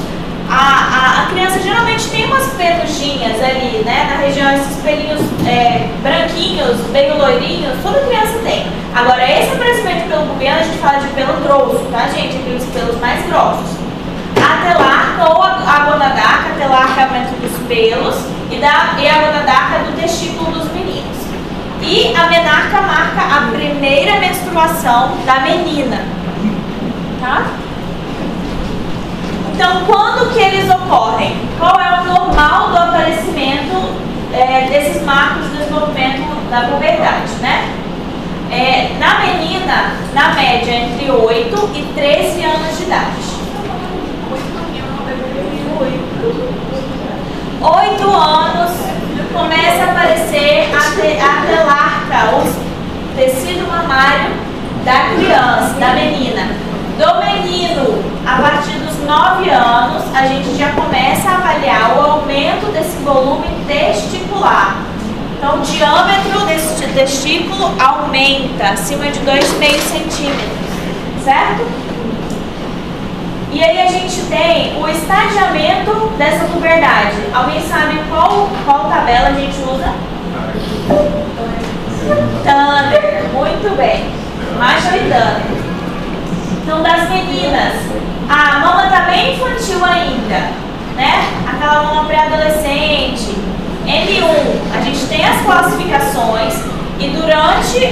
A criança geralmente tem umas peluginhas ali, né? Na região, esses pelinhos branquinhos, bem loirinhos, toda criança tem. Agora, esse aparecimento de pelo pubiano, a gente fala de pelo grosso, tá, gente? Aqueles pelos mais grossos. A telarca ou a gonadaca, a telarca é o aumento dos pelos e a gonadaca é do testículo dos meninos. E a menarca marca a primeira menstruação da menina, tá? Então, quando que eles ocorrem? Qual é o normal do aparecimento desses marcos do desenvolvimento da puberdade, né? Na menina, na média, entre 8 e 13 anos de idade. 8 anos começa a aparecer a telarca, o tecido mamário da criança, da menina. Do menino, a partir dos 9 anos, a gente já começa a avaliar o aumento desse volume testicular. Então, o diâmetro desse testículo aumenta acima de 2,5 centímetros, certo? E aí a gente tem o estadiamento dessa puberdade. Alguém sabe qual tabela a gente usa? Tanner, muito bem. Macho e Tanner. Então, das meninas, a mama está bem infantil ainda, né? Aquela mama pré-adolescente. M1, a gente tem as classificações e durante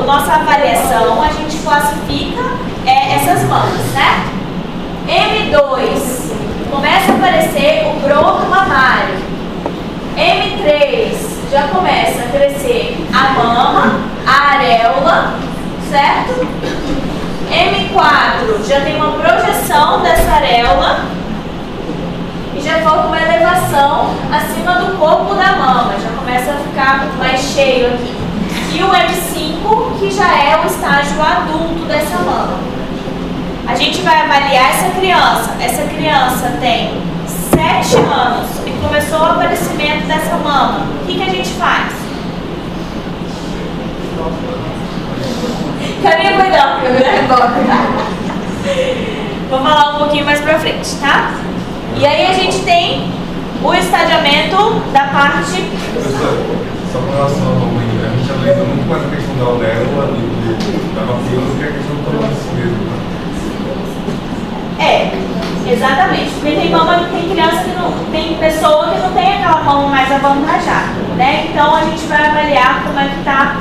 nossa avaliação a gente classifica essas mamas, certo? M2, começa a aparecer o broto mamário. M3, já começa a crescer a mama, a areola, certo? M4, já tem uma projeção dessa areola e já volta uma elevação acima do corpo da mama, já começa a ficar mais cheio aqui. E o M5, que já é o estágio adulto dessa mama. A gente vai avaliar essa criança. Essa criança tem 7 anos e começou o aparecimento dessa mama. O que a gente faz? Caminha cuidando, vou falar um pouquinho mais pra frente, tá? E aí a gente tem o estadiamento da parte... Só com relação à mãe, a gente analisa muito mais a questão da auréola e da vacina do que a questão do tamanho si mesmo. Exatamente, porque tem criança que não, tem pessoa que não tem aquela mama mais avantajada, né? Então a gente vai avaliar como é que tá,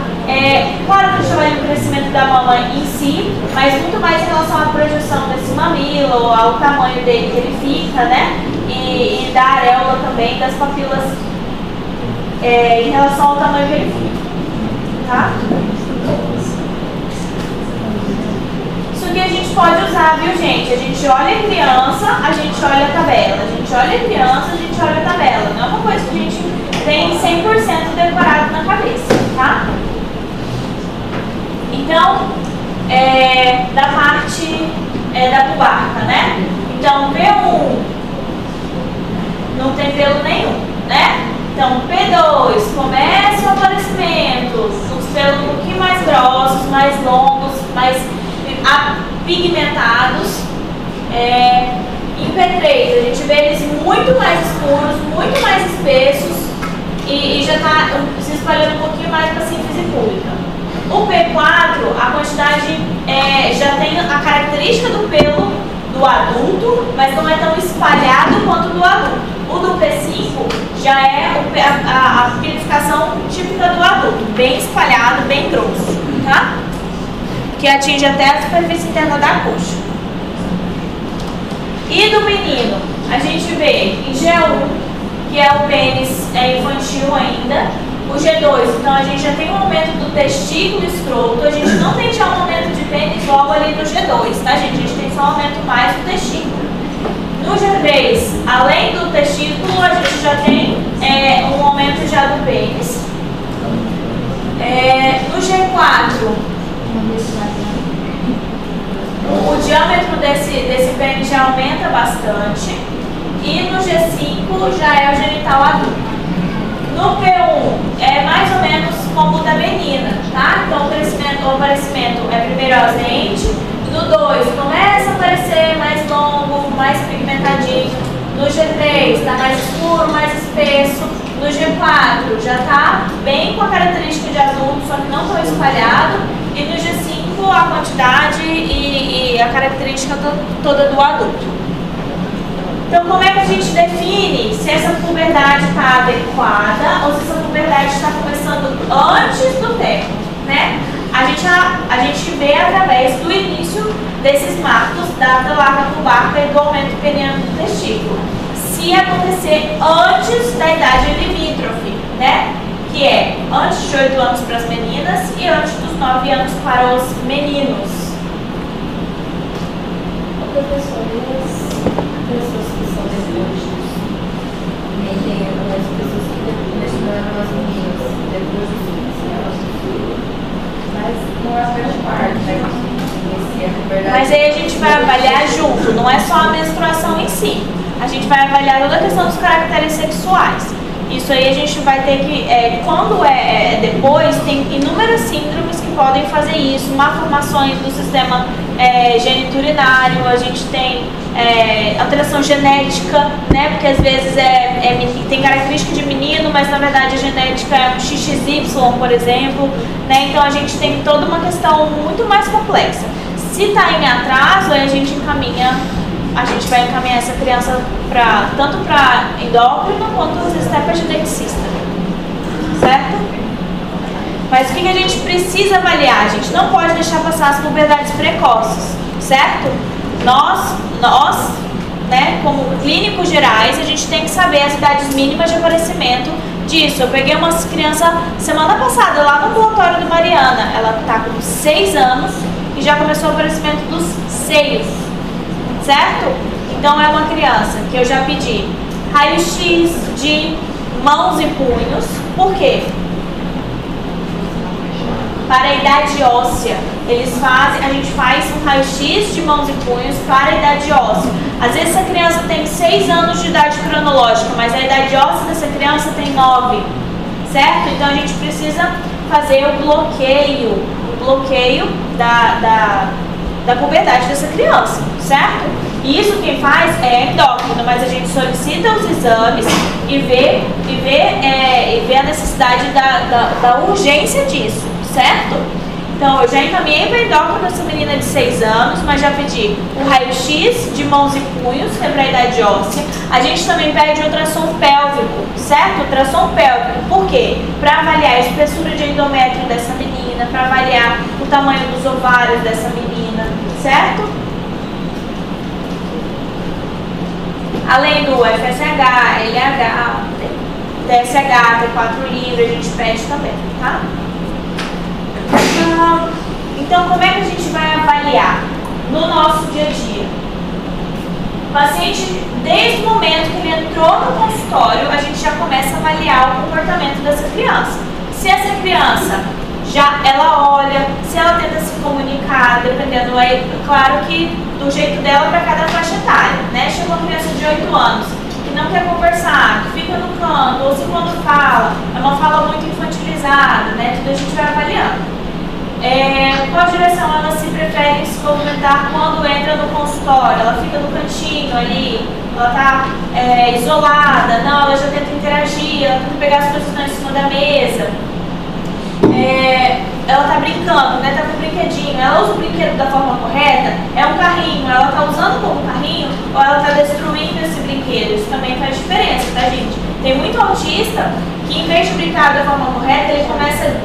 claro que a gente vai no crescimento da mama em si, mas muito mais em relação à projeção desse mamilo, ao tamanho dele que ele fica, né? E da areola também, das papilas, em relação ao tamanho que ele fica, tá? Isso que a gente pode usar, viu, gente? A gente olha a criança, a gente olha a tabela. A gente olha a criança, a gente olha a tabela. Não é uma coisa que a gente tem 100% decorado na cabeça, tá? Então, da parte da pubarca, né? Então, P1 não tem pelo nenhum, né? Então, P2 começa o aparecimento, os pelos um pouquinho mais grossos, mais longos, mais pigmentados. Em P3 a gente vê eles muito mais escuros, muito mais espessos e já está se espalhando um pouquinho mais para a síntese pública. O P4, a quantidade já tem a característica do pelo do adulto, mas não é tão espalhado quanto do adulto. O do P5 já é a pigmentação típica do adulto, bem espalhado, bem grosso, tá? Que atinge até a superfície interna da coxa. E do menino, a gente vê em G1, que é o pênis infantil ainda, o G2, então a gente já tem um aumento do testículo escroto, a gente não tem já um aumento de pênis logo ali no G2, tá, gente? A gente tem só um aumento mais do testículo. No G3, além do testículo, a gente já tem um aumento já do pênis. No G4, o diâmetro desse pênis já aumenta bastante. E no G5 já é o genital adulto. No P1 é mais ou menos como o da menina, tá? Então o aparecimento é primeiro ausente. No 2 começa a aparecer mais longo, mais pigmentadinho. No G3 está mais escuro, mais espesso. No G4 já está bem com a característica de adulto, só que não tão espalhado. E no G5 a quantidade e a característica toda do adulto. Então, como é que a gente define se essa puberdade está adequada ou se essa puberdade está começando antes do tempo, né? A gente vê através do início desses marcos da larga pubarca e do aumento peniano do testículo. Se acontecer antes da idade limítrofe, né? Que é antes de 8 anos para as meninas e antes dos 9 anos para os meninos. Professor, pessoas que são depois mentem as pessoas que menstruaram as meninas depois dos 15 anos, mas não é a grande parte, né? Mas aí a gente vai avaliar junto, não é só a menstruação em si. A gente vai avaliar toda a questão dos caracteres sexuais. Isso aí a gente vai ter que, quando depois, tem inúmeras síndromes que podem fazer isso, malformações do sistema geniturinário, a gente tem alteração genética, né? Porque às vezes tem característica de menino, mas na verdade a genética é um XXY, por exemplo, né? Então a gente tem toda uma questão muito mais complexa. Se está em atraso, aí a gente vai encaminhar essa criança tanto para endócrino quanto às vezes até para geneticista, certo? Mas o que a gente precisa avaliar? A gente não pode deixar passar as puberdades precoces, certo? Nós, né, como clínicos gerais, a gente tem que saber as idades mínimas de aparecimento disso. Eu peguei uma criança semana passada lá no ambulatório do Mariana, ela está com 6 anos e já começou o aparecimento dos seios, certo? Então é uma criança que eu já pedi raio-x de mãos e punhos. Por quê? para a idade óssea. A gente faz um raio-x de mãos e punhos para a idade óssea. Às vezes essa criança tem 6 anos de idade cronológica, mas a idade óssea dessa criança tem 9, certo? Então a gente precisa fazer o bloqueio da puberdade dessa criança, certo? Isso quem faz é endócrino, mas a gente solicita os exames e vê a necessidade da urgência disso, certo? Então, eu já encaminhei para endócrino essa menina de 6 anos, mas já pedi o raio-x de mãos e punhos, que é para a idade óssea. A gente também pede ultrassom pélvico, certo? Ultrassom pélvico, por quê? Para avaliar a espessura de endométrio dessa menina, para avaliar o tamanho dos ovários dessa menina, certo? Além do FSH, LH, TSH, T4 livre, a gente pede também, tá? Então, como é que a gente vai avaliar no nosso dia a dia? O paciente, desde o momento que ele entrou no consultório, a gente já começa a avaliar o comportamento dessa criança. Se essa criança ela olha, se ela tenta se comunicar, dependendo, é claro que do jeito dela para cada faixa etária, né? Chega uma criança de 8 anos que não quer conversar, que fica no canto, ou se quando fala, é uma fala muito infantilizada, né? Tudo a gente vai avaliando. Qual direção ela se prefere se movimentar quando entra no consultório? Ela fica no cantinho ali, ela está isolada, não, ela já tenta interagir, ela tenta pegar as coisas que estão em cima da mesa. Ela está brincando, né? Tá com um brinquedinho, ela usa o brinquedo da forma correta, é um carrinho, ela está usando como carrinho ou ela está destruindo esse brinquedo? Isso também faz diferença, tá, gente? Tem muito autista que, em vez de brincar da forma correta, ele começa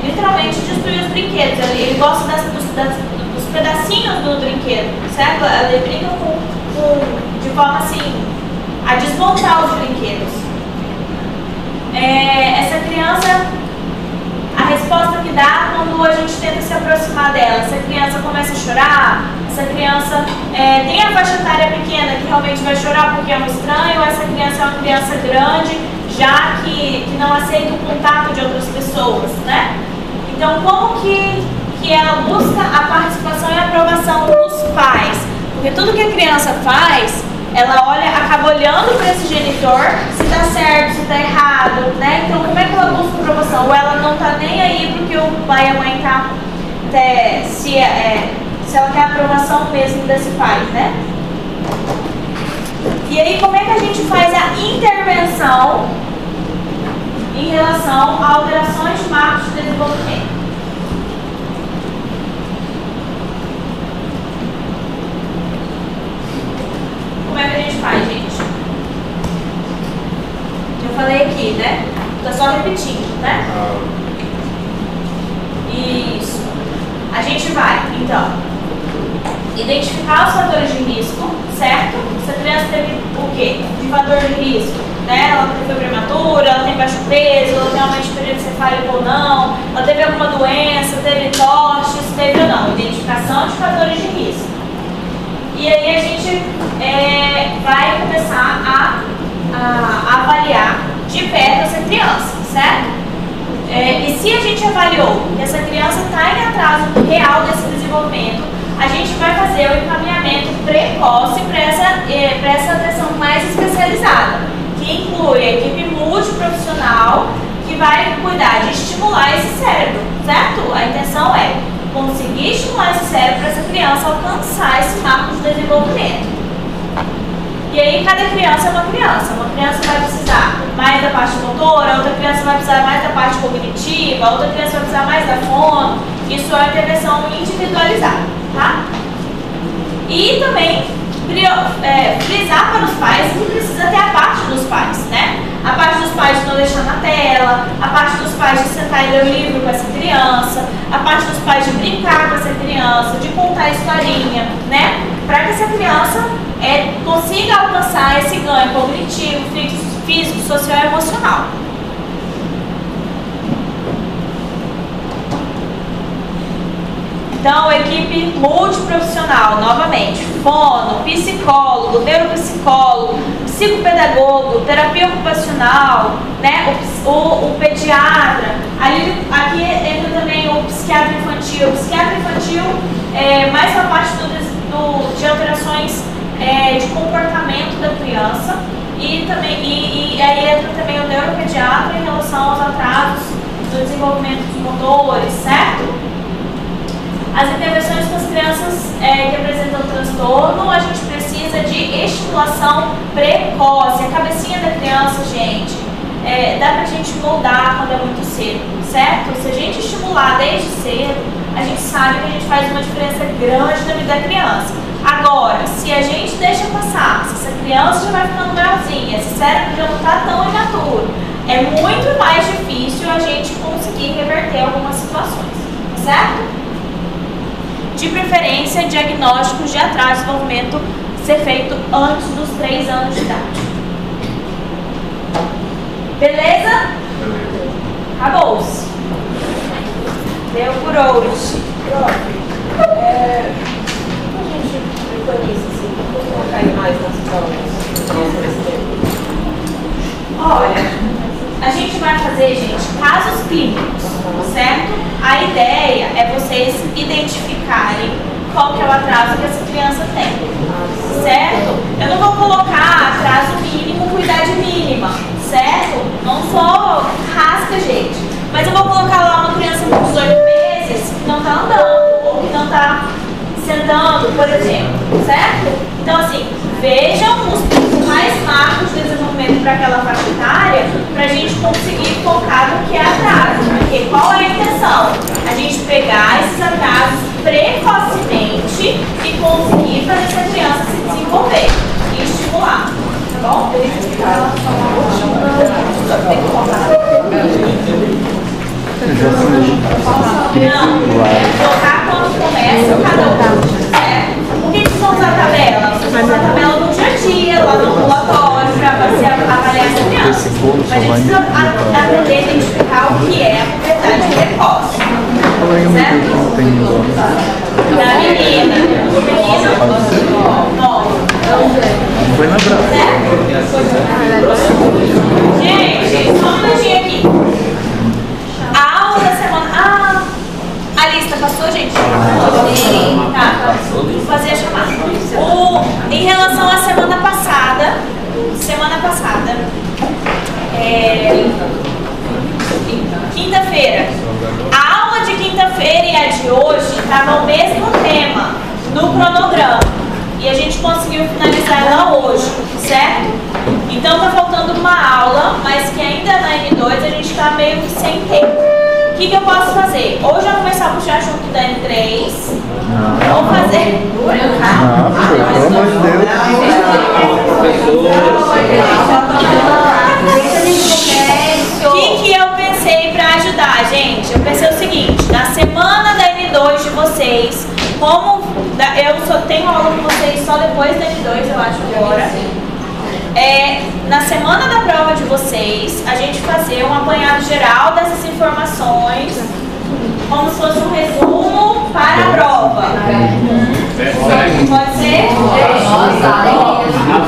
literalmente a destruir os brinquedos. Ele gosta dos pedacinhos do brinquedo, certo? Ele brinca de forma assim, a desmontar os brinquedos. Essa criança, a resposta que dá quando a gente tenta se aproximar dela, essa criança começa a chorar, essa criança tem a faixa etária pequena que realmente vai chorar porque é um estranho, essa criança é uma criança grande, já que não aceita o contato de outras pessoas, né? Então, como que ela busca a participação e a aprovação dos pais? Porque tudo que a criança faz, ela acaba olhando para esse genitor se está certo, se está errado, né? Então, como é que ela busca aprovação? Ou ela não está nem aí porque o pai e a mãe tá se ela quer a aprovação mesmo desse pai, né? E aí, como é que a gente faz a intervenção em relação a alterações de marcos de desenvolvimento? Como é que a gente faz, gente? Eu falei aqui, né? Tô só repetindo, né? Isso. A gente vai, então, identificar os fatores de risco, certo? Se a criança teve o quê? De fator de risco, né? Ela teve febre prematura, ela tem baixo peso, ela tem aumento de período cefálico ou não, ela teve alguma doença, teve tosse, teve ou não. Identificação de fatores de risco. E aí a gente vai começar a avaliar de perto essa criança, certo? E se a gente avaliou que essa criança está em atraso real desse desenvolvimento, a gente vai fazer o encaminhamento precoce para essa atenção mais especializada, que inclui a equipe multiprofissional que vai cuidar de estimular esse cérebro, certo? A intenção é conseguir estimular esse cérebro para essa criança alcançar esse marco de desenvolvimento. E aí cada criança é uma criança. Uma criança vai precisar mais da parte motora, outra criança vai precisar mais da parte cognitiva, outra criança vai precisar mais da fono. Isso é uma intervenção individualizada, tá? E também frisar para os pais que precisa ter a parte dos pais, né? A parte dos pais de não deixar na tela, a parte dos pais de sentar e ler o livro com essa criança, a parte dos pais de brincar com essa criança, de contar historinha, né? Para que essa criança consiga alcançar esse ganho cognitivo, físico, social e emocional. Então, equipe multiprofissional, novamente, fono, psicólogo, neuropsicólogo, psicopedagogo, terapia ocupacional, né, o pediatra, aqui entra também o infantil. Psiquiatra infantil é mais a parte de alterações de comportamento da criança e aí entra também o neuropediatra em relação aos atrasos do desenvolvimento dos motores, certo? As intervenções com as crianças que apresentam transtorno, a gente precisa de estimulação precoce. A cabecinha da criança, gente, dá pra gente moldar quando é muito cedo, certo? Se a gente estimular desde cedo, a gente sabe que a gente faz uma diferença grande na vida da criança. Agora, se a gente deixa passar, se essa criança já vai ficando maiorzinha, esse cérebro já não está tão imaturo, é muito mais difícil a gente conseguir reverter algumas situações, certo? De preferência, diagnósticos de atraso de desenvolvimento ser feito antes dos 3 anos de idade. Beleza? Acabou-se. Deu por hoje. Olha, a gente vai fazer, gente, casos clínicos, certo? A ideia é vocês identificarem qual que é o atraso que essa criança tem, certo? Eu não vou colocar atraso mínimo com idade mínima, certo? Não sou rasca, gente. Mas eu vou colocar lá uma criança com 18 meses que não está andando ou que não está sentando, por exemplo, certo? Então, assim, vejam os principais marcos de desenvolvimento para aquela faixa etária para a gente conseguir focar no que é atraso. Porque qual é a intenção? A gente pegar esses atrasos precocemente e conseguir fazer essa criança se desenvolver e estimular, tá bom? Não, focar quando começa cada um, certo? Por que vocês vão usar a tabela? Vocês vão usar a tabela no dia a dia, lá no ambulatório, para você avaliar essa criança. Mas a gente precisa aprender a identificar o que é a puberdade precoce. Certo? Da menina. O menino, 9. Foi na brava. Gente, só um minutinho aqui. A aula da semana... a lista passou, gente? Tá. Vou fazer a chamada. Em relação à semana passada, quinta-feira. A aula de quinta-feira e a de hoje estavam o mesmo tema no cronograma. E a gente conseguiu finalizar ela hoje, certo? Então tá faltando uma aula, mas que ainda na N2 a gente tá meio que sem tempo. O que eu posso fazer? Hoje eu vou começar a puxar junto da N3. Vamos fazer. Pelo amor de Deus. O que eu pensei pra ajudar, gente? Eu pensei o seguinte: na semana da N2 de vocês, como eu só tenho aula com vocês só depois da N2, eu acho, agora. Na semana da prova de vocês, a gente fazer um apanhado geral dessas informações, como se fosse um resumo para a prova. Pode ser?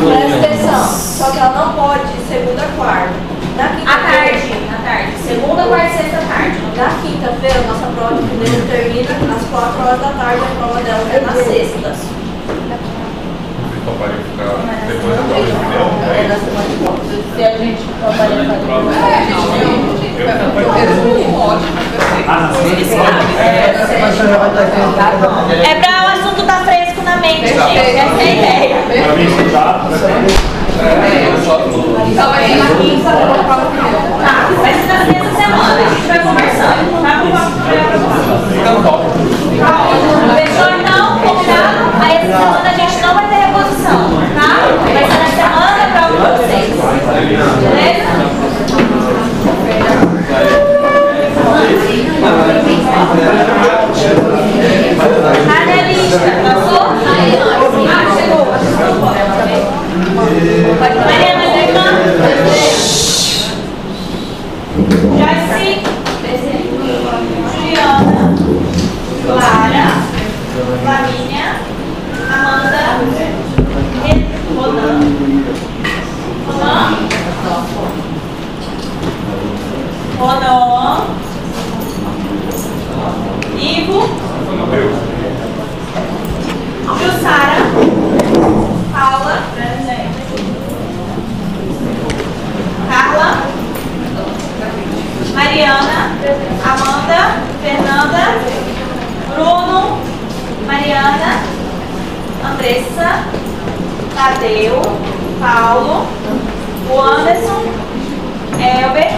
Presta atenção. Só que ela não pode ir segunda a quarta. À tarde. Segunda, quarta e sexta tarde. Na quinta-feira, nossa prova de primeiro termina às 4 horas da tarde. A prova dela é na sexta. Então pode ficar depois da prova de primeiro. É na semana de prova. Se a gente trabalhar É para o assunto estar fresco na mente, gente. Essa é a ideia. Vai ser na sexta semana. A gente vai conversando. Fechou então? Combinado? Aí essa semana a gente não vai ter reposição, tá? Vai ser na semana da prova de vocês. Beleza? Cadê a lista? Passou? Chegou. Mariana, irmã? Andressa, Tadeu, Paulo, o Anderson, Elber,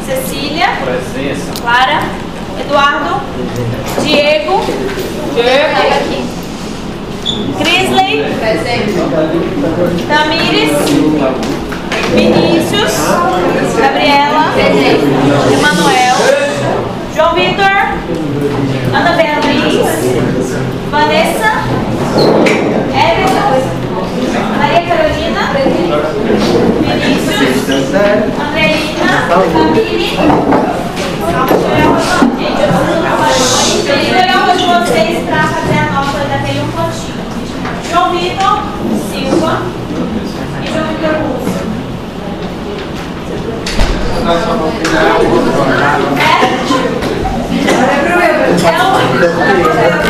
Cecília, Presença. Clara, Eduardo, Diego, Crisley, Tamires, Vinícius, Gabriela, Emanuel, João Vitor, Ana Beatriz, Vanessa, Everton, Maria Carolina, Vinícius, Andreina, Camille. Gente, eu vou pegar de vocês para fazer a nota daquele um pontinho. João Vitor Silva e João Vitor Russo. É? É o